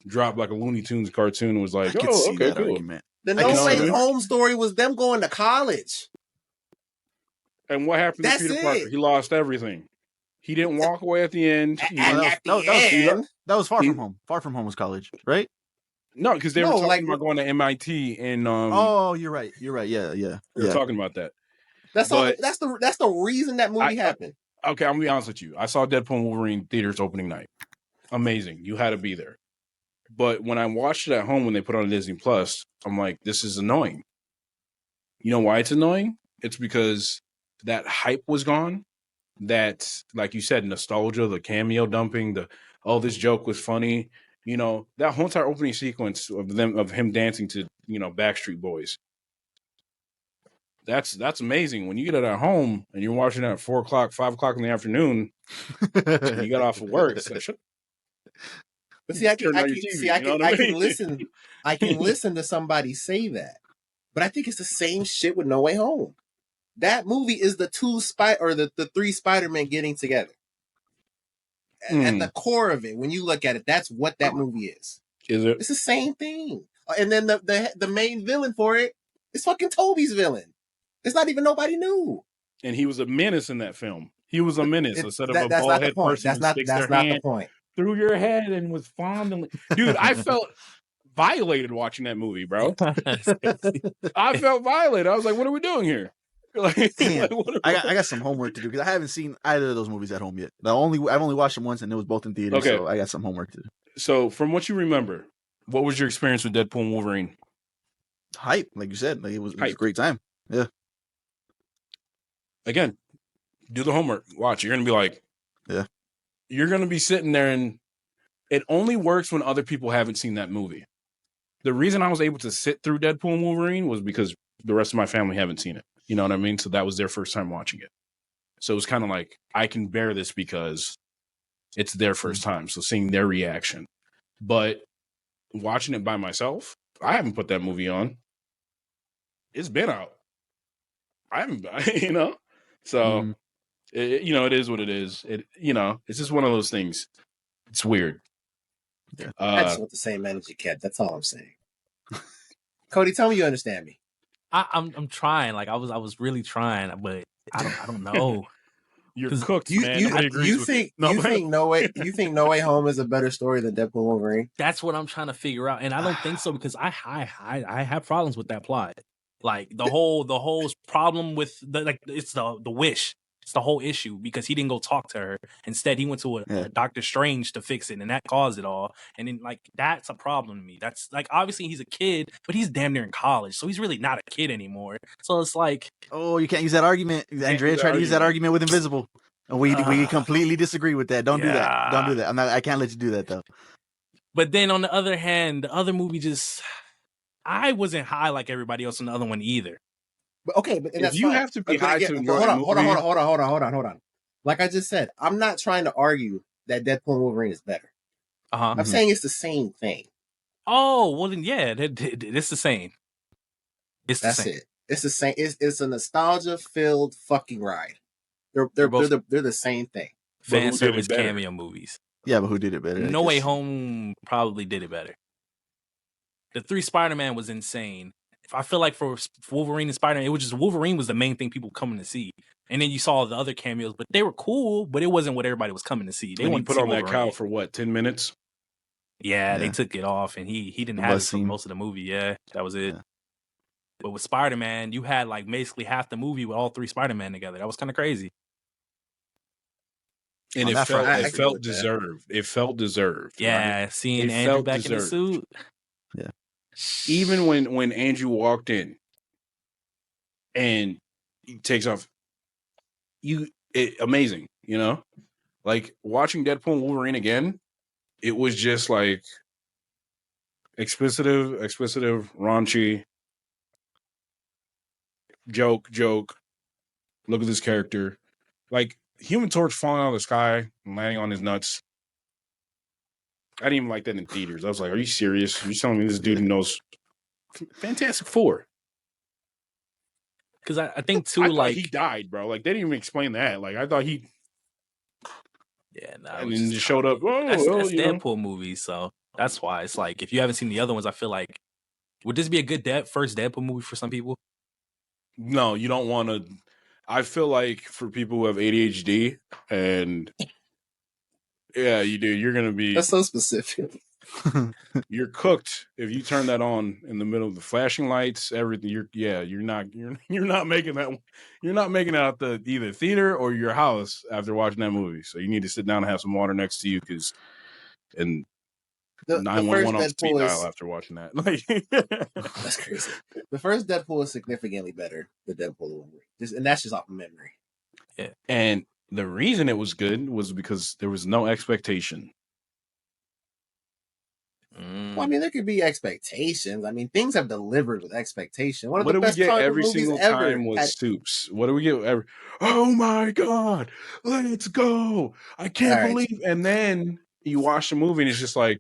drop like a Looney Tunes cartoon was like, okay, cool. Argument. The No Way Home story was them going to college. And what happened to Peter Parker? He lost everything. He didn't walk away at the end. That was Far From Home. Far From Home was college, right? No, because they were talking about going to MIT and you're right. Yeah. We were talking about that. That's the reason that movie happened. Okay, I'm gonna be honest with you. I saw Deadpool and Wolverine theaters opening night. Amazing. You had to be there. But when I watched it at home when they put it on Disney Plus, I'm like, this is annoying. You know why it's annoying? It's because that hype was gone. That, like you said, nostalgia, the cameo dumping, this joke was funny. That whole entire opening sequence of him dancing to, Backstreet Boys. That's amazing. When you get it at home and you're watching it at 4 o'clock, 5 o'clock in the afternoon, and you got off of work. It's like, but see, I can listen. I can listen to somebody say that, but I think it's the same shit with No Way Home. That movie is the the 3 Spider-Men getting together. At the core of it, when you look at it, that's what that movie is. Is it? It's the same thing. And then the main villain for it is fucking Toby's villain. It's not even nobody new. And he was a menace in that film. He was a menace instead of a bald head person. That's not the point. Through your head and was fondling. Dude, I felt violated watching that movie, bro. I felt violated. I was like, what are we doing here? I got some homework to do because I haven't seen either of those movies at home yet. I've only watched them once and it was both in theaters, so I got some homework to do. So from what you remember, what was your experience with Deadpool and Wolverine? Hype, like you said. It was a great time. Yeah. Again, do the homework. Watch. You're going to be like, yeah. You're going to be sitting there and it only works when other people haven't seen that movie. The reason I was able to sit through Deadpool and Wolverine was because the rest of my family haven't seen it. You know what I mean? So that was their first time watching it. So it was kind of like, I can bear this because it's their first time. So seeing their reaction. But watching it by myself, I haven't put that movie on. It's been out. I haven't, So, it is what it is. It's just one of those things. It's weird. Yeah. I just want the same energy, Cat. That's all I'm saying. Cody, tell me you understand me. I'm trying. Like I was really trying, but I don't know. You're cooked, man. You think No Way Home is a better story than Deadpool Wolverine? That's what I'm trying to figure out, and I don't think so because I have problems with that plot. Like the whole problem with it's the wish. It's the whole issue because he didn't go talk to her. Instead, he went to a Doctor Strange to fix it, and that caused it all. And then, that's a problem to me. That's obviously he's a kid, but he's damn near in college, so he's really not a kid anymore. So it's like, oh, you can't use that argument. Andrea tried to use that argument with Invisible, and we completely disagree with that. Don't do that. Don't do that. I can't let you do that though. But then on the other hand, the other movie I wasn't high like everybody else on the other one either. Okay, but if you have to be high to enjoy hold on. Like I just said, I'm not trying to argue that Deadpool and Wolverine is better. I'm saying it's the same thing. Oh, well then, yeah, it's the same. That's it. It's the same. It's a nostalgia-filled fucking ride. They're the same thing. Fan service cameo movies. Yeah, but who did it better? No Way Home probably did it better. The 3 Spider-Man was insane. I feel like for Wolverine and Spider-Man, it was just Wolverine was the main thing people coming to see. And then you saw the other cameos, but they were cool, but it wasn't what everybody was coming to see. They wanted to put on that cowl for what, 10 minutes? Yeah, they took it off, and he didn't have it for most of the movie. Yeah, that was it. But with Spider-Man, you had like basically half the movie with all 3 Spider-Man together. That was kind of crazy. And On it that front, felt I it agree felt with that. deserved. It felt deserved. Yeah, right? seeing It Andrew felt back in the deserved. suit. Yeah. Even when Andrew walked in and he takes off, amazing, you know? Like watching Deadpool and Wolverine again, it was just like explicitive, raunchy, joke. Look at this character. Like Human Torch falling out of the sky and landing on his nuts. I didn't even like that in theaters. I was like, are you serious? You're telling me this dude knows Fantastic Four? Because I think too, I like thought he died, bro. Like they didn't even explain that. Like I thought he and then just showed up. Oh, That's well, you know. Deadpool movies, so that's why it's like if you haven't seen the other ones, I feel like would this be a good first Deadpool movie for some people? No, you don't want to. I feel like for people who have ADHD and yeah, you do. You're gonna be. That's so specific. You're cooked if you turn that on in the middle of the flashing lights. Everything. You're not making that. You're not making it out the either theater or your house after watching that movie. So you need to sit down and have some water next to you because and The 911 on first speed Deadpool dial is after watching that. Like that's crazy. The first Deadpool is significantly better than Deadpool Wolverine, and that's just off of memory. Yeah, and the reason it was good was because there was no expectation. Well, I mean, there could be expectations. I mean, things have delivered with expectation. One of What the do we best get comic every book movies single ever. time with Soups? What do we get every? Oh my god, let's go! I can't All right. believe. And then you watch the movie and it's just like,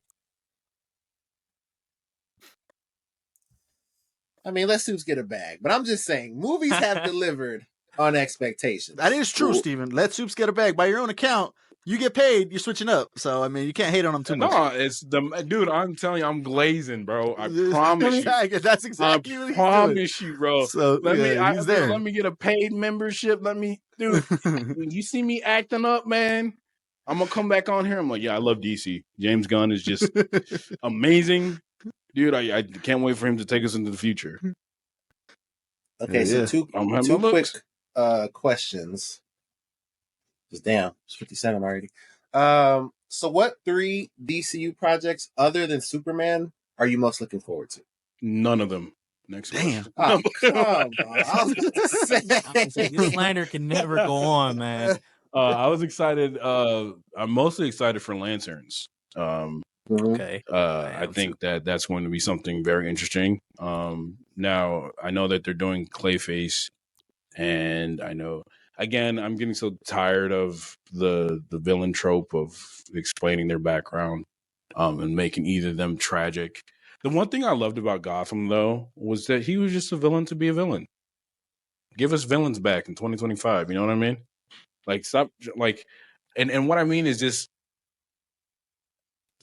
I mean, let Soups get a bag. But I'm just saying, movies have delivered on expectations. That is true, Steven. Let Soups get a bag. By your own account, you get paid, you're switching up. So, I mean, you can't hate on them too much. no, it's the dude. I'm telling you, I'm glazing, bro. I promise you. That's exactly what he's doing. I promise you, bro. So, he's there. Let me get a paid membership. Let me, dude. When you see me acting up, man, I'm gonna come back on here. I'm like, yeah, I love DC. James Gunn is just amazing, dude. I can't wait for him to take us into the future. Okay, Yeah, so yeah. two quick questions. Just damn, it's 57 already. So what 3 DCU projects other than Superman are you most looking forward to? None of them. Next Damn. question. Oh, come on. I was about to say. this slander can never go on, man. I was excited. I'm mostly excited for Lanterns. Okay, I think that's going to be something very interesting. Now I know that they're doing Clayface, and I know again I'm getting so tired of the villain trope of explaining their background, and making either of them tragic. The one thing I loved about Gotham though was that he was just a villain to be a villain. Give us villains back in 2025. You know what I mean? Like stop, like, and what I mean is just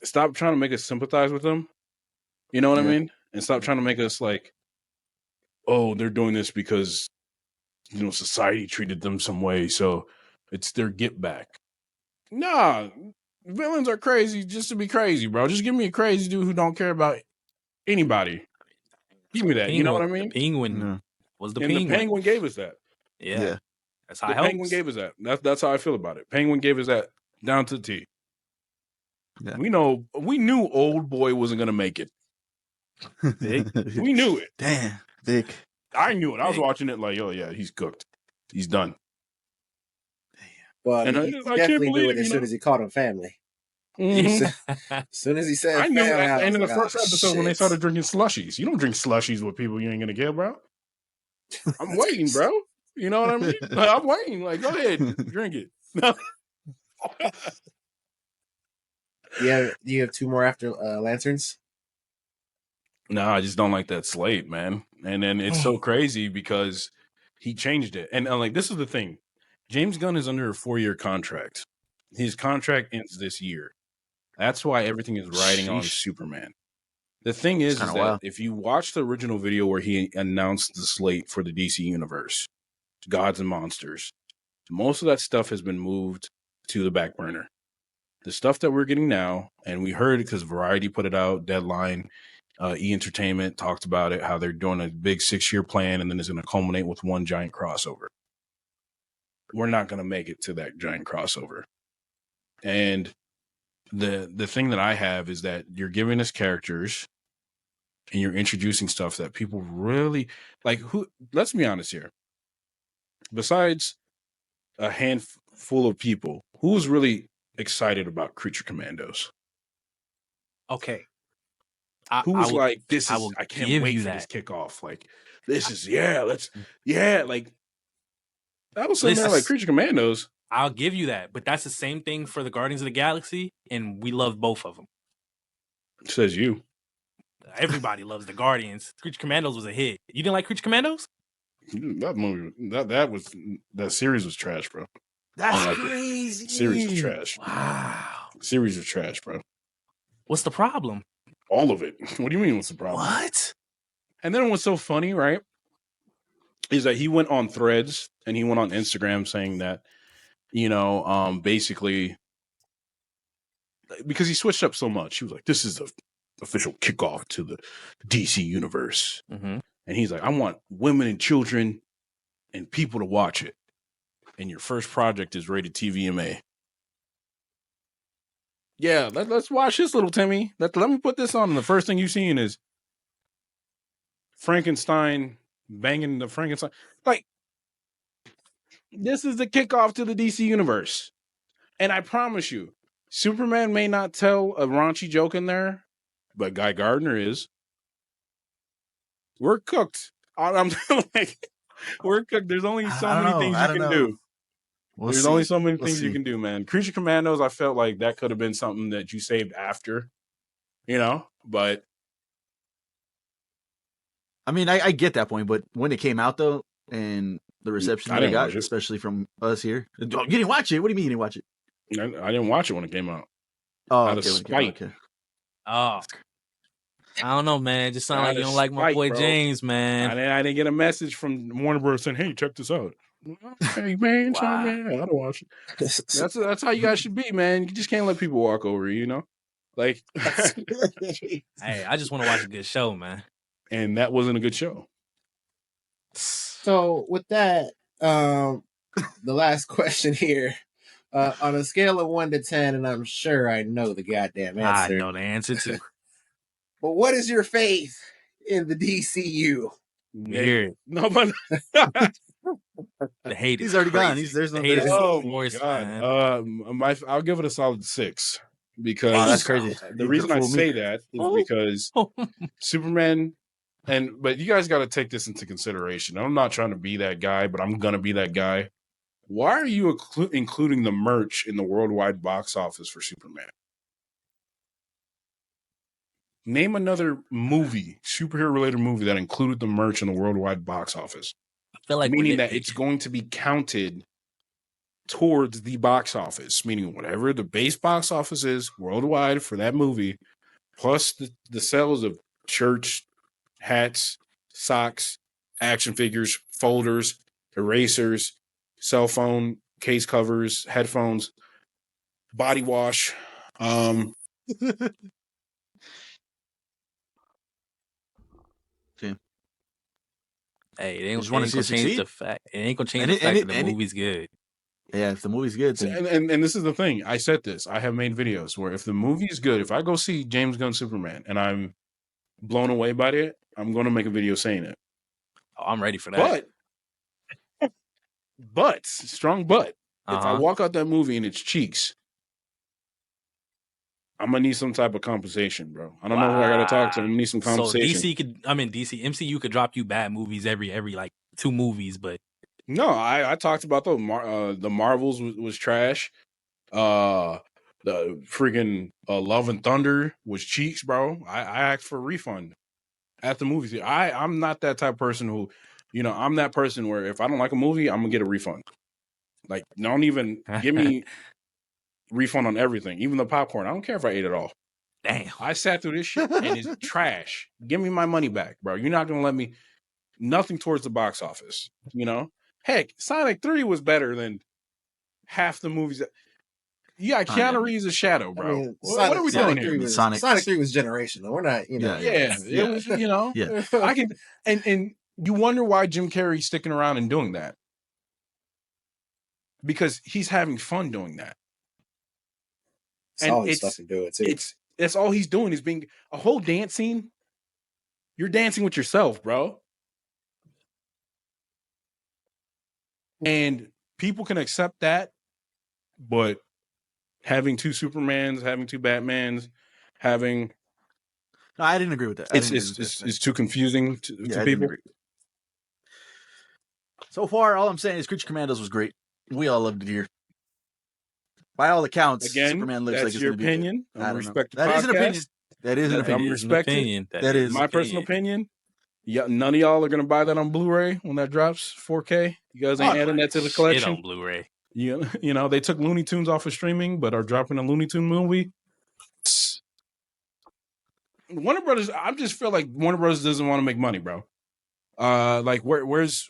stop trying to make us sympathize with them. You know what I mean? And stop trying to make us like, oh, they're doing this because, you know, society treated them some way, so it's their get back. Nah, villains are crazy just to be crazy, bro. Just give me a crazy dude who don't care about anybody. Give me that. Penguin, You know what I mean? The Penguin was the and Penguin. the Penguin gave us that. Yeah. That's how the Penguin gave us that. That's how I feel about it. Penguin gave us that down to the T. Yeah. We knew Old Boy wasn't gonna make it. We knew it. Damn, Vic. I knew it. I was watching it like, oh yeah, he's cooked. He's done. Well, he definitely knew it as soon as he called him family. Mm-hmm. As soon as he said I knew family, at the end of the like, first episode when they started drinking slushies. You don't drink slushies with people you ain't gonna kill, bro. I'm waiting, bro. You know what I mean? Like, I'm waiting. Like, go ahead, drink it. You have 2 more after Lanterns? No, I just don't like that slate, man. And then it's so crazy because he changed it. And like, this is the thing. James Gunn is under a 4-year contract. His contract ends this year. That's why everything is riding on Superman. The thing is that if you watch the original video where he announced the slate for the DC universe, Gods and Monsters, most of that stuff has been moved to the back burner. The stuff that we're getting now, and we heard it because Variety put it out, Deadline, E Entertainment talked about it, how they're doing a big 6-year plan, and then it's going to culminate with one giant crossover. We're not going to make it to that giant crossover. And the thing that I have is that you're giving us characters and you're introducing stuff that people really like. Who? Let's be honest here. Besides a handful of people, who's really excited about Creature Commandos? Okay. Who's like, this is, I can't wait for that. this kickoff. Like, this is, like, that was something like Creature Commandos. I'll give you that. But that's the same thing for the Guardians of the Galaxy, and we love both of them. Says you. Everybody loves the Guardians. Creature Commandos was a hit. You didn't like Creature Commandos? That movie, that series was trash, bro. That's crazy. Series was trash. Wow. Series was trash, bro. What's the problem? All of it. What do you mean what's the problem? What? And then what's so funny, right, is that he went on Threads and he went on Instagram saying that, basically, because he switched up so much, he was like, this is the official kickoff to the DC universe. Mm-hmm. And he's like, I want women and children and people to watch it. And your first project is rated TVMA. Yeah, let's watch this, little Timmy. Let me put this on. And the first thing you've seen is Frankenstein banging the Frankenstein. Like, this is the kickoff to the DC universe. And I promise you, Superman may not tell a raunchy joke in there, but Guy Gardner is. We're cooked. I'm like, we're cooked. There's only so many things you can do. There's only so many things you can do, man. Creature Commandos, I felt like that could have been something that you saved after, but. I mean, I get that point, but when it came out, though, and the reception that I got, especially from us here. You didn't watch it? What do you mean you didn't watch it? I didn't watch it when it came out. Oh, out of spite. Okay. Oh. I don't know, man. It just sounds like you don't like my boy, bro. James, man. I didn't get a message from Warner Bros. Saying, hey, check this out. Hey, man, man, I don't watch it. That's how you guys should be, man. You just can't let people walk over you, Like, hey, I just want to watch a good show, man. And that wasn't a good show. So with that, the last question here, on a scale of 1 to 10, and I'm sure I know the goddamn answer. I know the answer too. But what is your faith in the DCU? Weird. No, but the hate. He's already gone. There's no. Oh my God. I'll give it a solid 6 because that's crazy. The reason I say that is because Superman. But you guys got to take this into consideration. I'm not trying to be that guy, but I'm gonna be that guy. Why are you including the merch in the worldwide box office for Superman? Name another movie, superhero-related movie, that included the merch in the worldwide box office. I feel like meaning that it's going to be counted towards the box office, meaning whatever the base box office is worldwide for that movie, plus the sales of shirts, hats, socks, action figures, folders, erasers, cell phone case covers, headphones, body wash. Hey, it ain't gonna change the fact. It ain't gonna change the fact that the movie's good. Yeah, if the movie's good. And this is the thing. I said this. I have made videos where if the movie is good, if I go see James Gunn Superman and I'm blown away by it, I'm going to make a video saying it. Oh, I'm ready for that. But strong but. If I walk out that movie and it's cheeks, I'm gonna need some type of compensation, bro. I don't know who I gotta talk to. I'm gonna need some compensation. So MCU could drop you bad movies every like 2 movies, but no, I talked about the Marvels was trash. The freaking Love and Thunder was cheeks, bro. I asked for a refund at the movie theater. I'm not that type of person who, I'm that person where if I don't like a movie, I'm gonna get a refund. Like, don't even give me refund on everything, even the popcorn. I don't care if I ate it all. Damn. I sat through this shit and it's trash. Give me my money back, bro. You're not gonna let me nothing towards the box office. Heck, Sonic 3 was better than half the movies. Yeah, Keanu Reeves is Shadow, bro. I mean, what are we doing here? Sonic 3 was generational. We're not, you know. Yeah, it was, you know. Yeah. I can, and you wonder why Jim Carrey's sticking around and doing that. Because he's having fun doing that. It's all his stuff to do it too. That's all he's doing is being a whole dance scene. You're dancing with yourself, bro. And people can accept that, but having two Supermans, having two Batmans, having No, I didn't agree with that. It's too confusing to people. So far, all I'm saying is Creature Commandos was great. We all loved it here. By all accounts, Again, Superman looks that's like it's your going to be opinion. I don't respect know. the That is an opinion. podcast. That is an opinion. I'm respecting. That is my personal opinion. Yeah, none of y'all are gonna buy that on Blu-ray when that drops 4K. You guys ain't adding that to the collection. On Blu-ray. You know, they took Looney Tunes off of streaming, but are dropping a Looney Tune movie. Warner Brothers. I just feel like Warner Brothers doesn't want to make money, bro. Like where's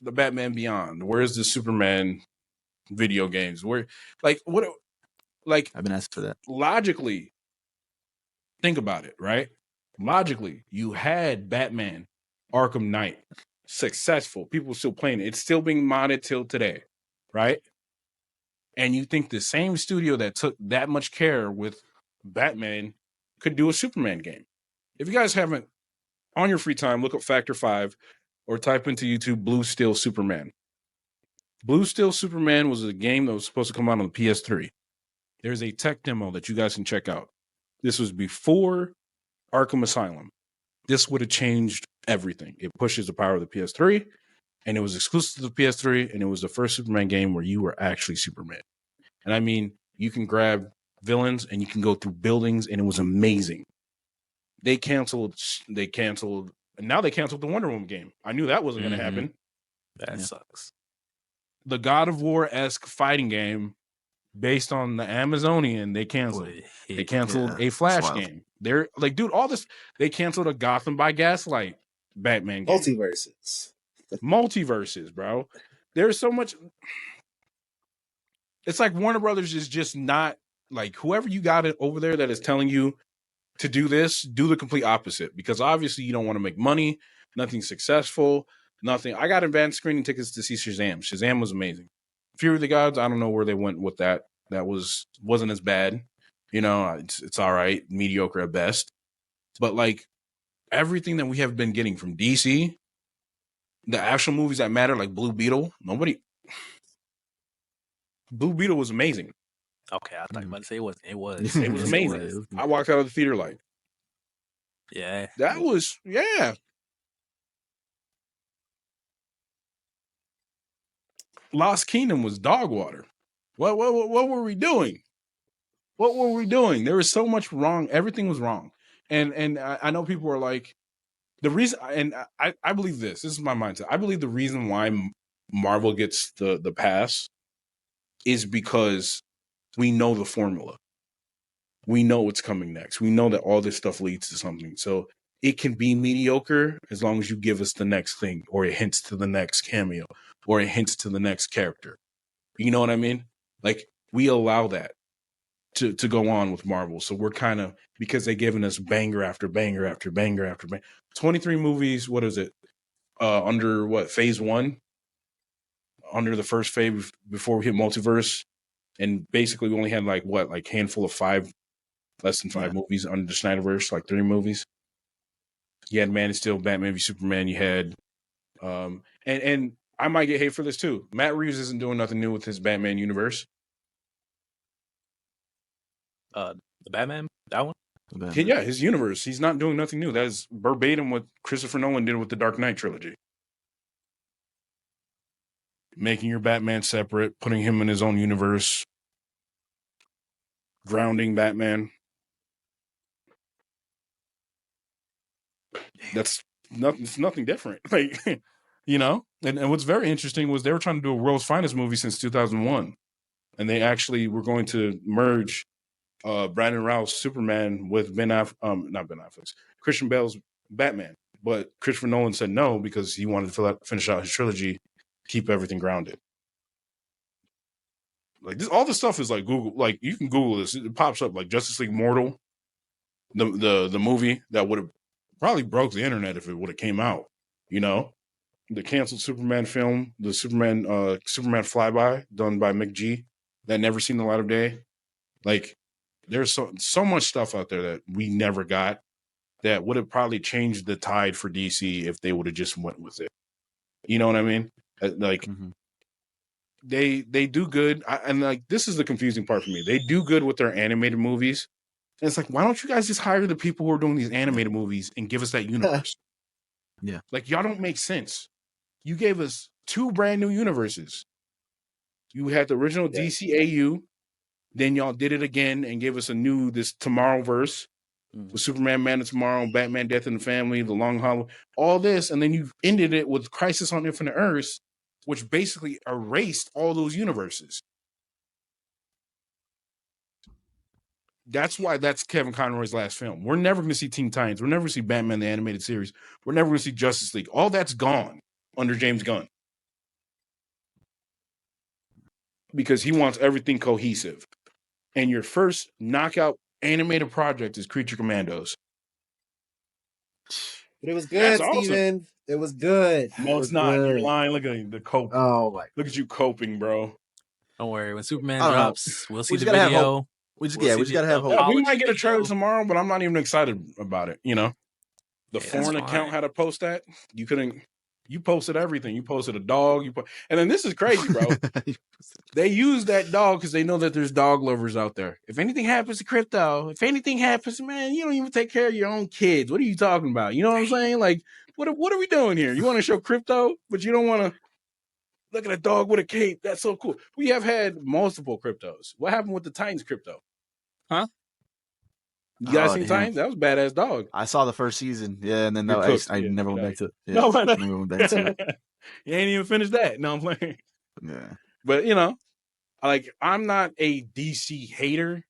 the Batman Beyond? Where's the Superman video games? Where, like, what? Like, I've been asked for that. Logically, think about it, right? Logically, you had Batman Arkham Knight successful. People still playing it. It's still being modded till today, right? And you think the same studio that took that much care with Batman could do a Superman game. If you guys haven't, on your free time, look up Factor 5 or type into YouTube Blue Steel Superman. Blue Steel Superman was a game that was supposed to come out on the PS3. There's a tech demo that you guys can check out. This was before Arkham Asylum. This would have changed everything. It pushes the power of the PS3, and it was exclusive to the PS3, and it was the first Superman game where you were actually Superman. And I mean, you can grab villains and you can go through buildings, and it was amazing. They canceled, and now they canceled the Wonder Woman game. I knew that wasn't going to happen. That sucks. The God of War-esque fighting game based on the Amazonian, they canceled. They canceled a Flash game. They're like, dude, all this. They canceled a Gotham by Gaslight Batman game. Multiverses, bro. There's so much. It's like Warner Brothers is just not like, whoever you got it over there that is telling you to do this, do the complete opposite, because obviously you don't want to make money. Nothing successful. Nothing. I got advanced screening tickets to see Shazam. Shazam was amazing. Fury of the Gods, I don't know where they went with that. That wasn't as bad. You know, it's all right, mediocre at best. But like everything that we have been getting from DC, the actual movies that matter, like Blue Beetle, Blue Beetle was amazing. Okay, I thought you were about to say it was. It was. It was amazing. I walked out of the theater like, yeah, that was, yeah. Lost Kingdom was dog water. What were we doing? What were we doing? There was so much wrong. Everything was wrong. And I know people are like, the reason, and I believe this is my mindset. I believe the reason why Marvel gets the pass is because we know the formula. We know what's coming next. We know that all this stuff leads to something. So it can be mediocre as long as you give us the next thing, or it hints to the next cameo, or it hints to the next character. You know what I mean? Like, we allow that to go on with Marvel. So we're kind of, because they've given us banger after banger after banger after banger. 23 movies, what is it? Under what, phase 1? Under the first phase before we hit multiverse. And basically we only had like handful of 5, less than 5 movies under the Snyderverse, like 3 movies. You had Man of Steel, Batman v Superman. You had, and I might get hate for this too. Matt Reeves isn't doing nothing new with his Batman universe. The Batman, that one. Yeah, his universe. He's not doing nothing new. That is verbatim what Christopher Nolan did with the Dark Knight trilogy. Making your Batman separate, putting him in his own universe, grounding Batman. That's nothing. It's nothing different. Like, you know. And what's very interesting was they were trying to do a World's Finest movie since 2001, and they actually were going to merge Brandon Routh's Superman with not Ben Affleck's, Christian Bale's Batman. But Christopher Nolan said no because he wanted to finish out his trilogy, keep everything grounded. Like this, all this stuff is like Google. Like you can Google this; it pops up. Like Justice League Mortal, the movie that would have probably broke the internet if it would have came out. You know, the canceled Superman film, the Superman Flyby done by McG, that never seen the light of day. Like there's so much stuff out there that we never got that would have probably changed the tide for DC if they would have just went with it. You know what I mean? Like they do good, and like this is the confusing part for me. They do good with their animated movies, and it's like, why don't you guys just hire the people who are doing these animated movies and give us that universe? Yeah, like y'all don't make sense. You gave us 2 brand new universes. You had the original DCAU, then y'all did it again and gave us this Tomorrowverse with Superman, Man of Tomorrow, Batman, Death in the Family, The Long Hollow, all this, and then you ended it with Crisis on Infinite Earths, which basically erased all those universes. That's why that's Kevin Conroy's last film. We're never going to see Teen Titans. We're never going to see Batman, the animated series. We're never going to see Justice League. All that's gone under James Gunn. Because he wants everything cohesive. And your first knockout animated project is Creature Commandos. But it was good, Steven. Awesome. It was good. No, it's not. Good. You're lying. Look at the coping. Oh my! Look at you coping, bro. Don't worry. When Superman drops, we'll see the video. We just gotta have hope. Yeah, we might get a trailer tomorrow, but I'm not even excited about it. You know, the foreign account had to post that. You couldn't. You posted everything. You posted a dog. And then this is crazy, bro. They use that dog because they know that there's dog lovers out there. If anything happens to Crypto, if anything happens, man, you don't even take care of your own kids. What are you talking about? You know what I'm saying? Like, what are we doing here? You want to show Crypto, but you don't want to look at a dog with a cape. That's so cool. We have had multiple Cryptos. What happened with the Titans Crypto? Huh? You guys seen Titans? That was a badass dog. I saw the first season. Yeah, and then I never went back to it. Yeah, no, I never went back to it. You ain't even finished that. No, I'm playing. Yeah. But, you know, like, I'm not a DC hater.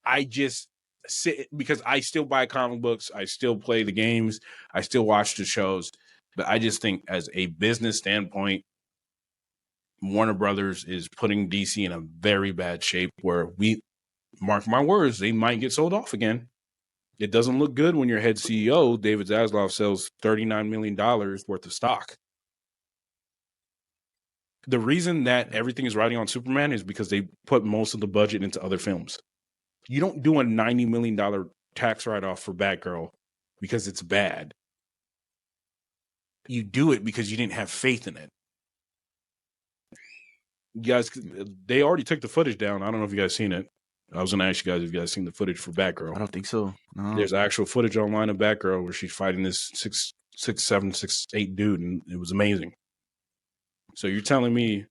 I just sit because I still buy comic books. I still play the games. I still watch the shows. But I just think as a business standpoint, Warner Brothers is putting DC in a very bad shape where mark my words, they might get sold off again. It doesn't look good when your head CEO, David Zaslav, sells $39 million worth of stock. The reason that everything is riding on Superman is because they put most of the budget into other films. You don't do a $90 million tax write-off for Batgirl because it's bad. You do it because you didn't have faith in it. You guys, they already took the footage down. I don't know if you guys seen it. I was going to ask you guys if you guys seen the footage for Batgirl. I don't think so. No. There's actual footage online of Batgirl where she's fighting this 6'7", 6'8" dude, and it was amazing. So you're telling me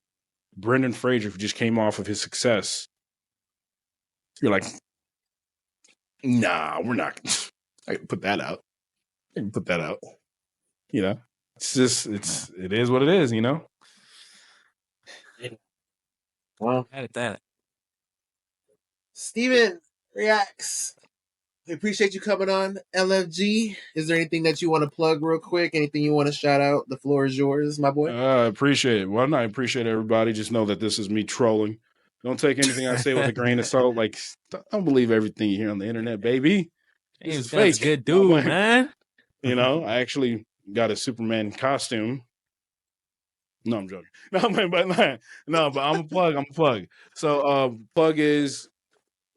Brendan Fraser, who just came off of his success, you're like, nah, we're not. I can put that out. You know, it's just, it is what it is, you know? Well, that. Steven reacts. We appreciate you coming on, LFG. Is there anything that you want to plug real quick? Anything you want to shout out? The floor is yours, my boy. I appreciate it. Well, I appreciate everybody. Just know that this is me trolling. Don't take anything I say with a grain of salt. Like, don't believe everything you hear on the internet, baby. This is fake. A good dude, man. You know, I actually got a Superman costume. No, I'm joking. But I'm a plug. So, plug is,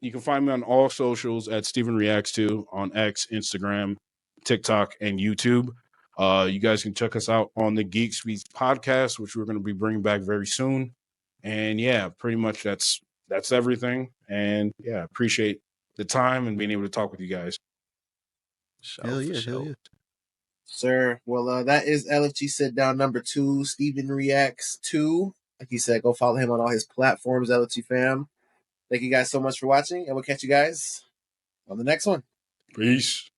you can find me on all socials at Steven Reacts 2 on X, Instagram, TikTok, and YouTube. You guys can check us out on the GeekSpeaks podcast, which we're going to be bringing back very soon. And yeah, pretty much that's everything. And yeah, appreciate the time and being able to talk with you guys. Hell yeah. Sir, well, that is LFG Sitdown number 2, Steven Reacts 2. Like he said, go follow him on all his platforms, LFG fam. Thank you guys so much for watching, and we'll catch you guys on the next one. Peace.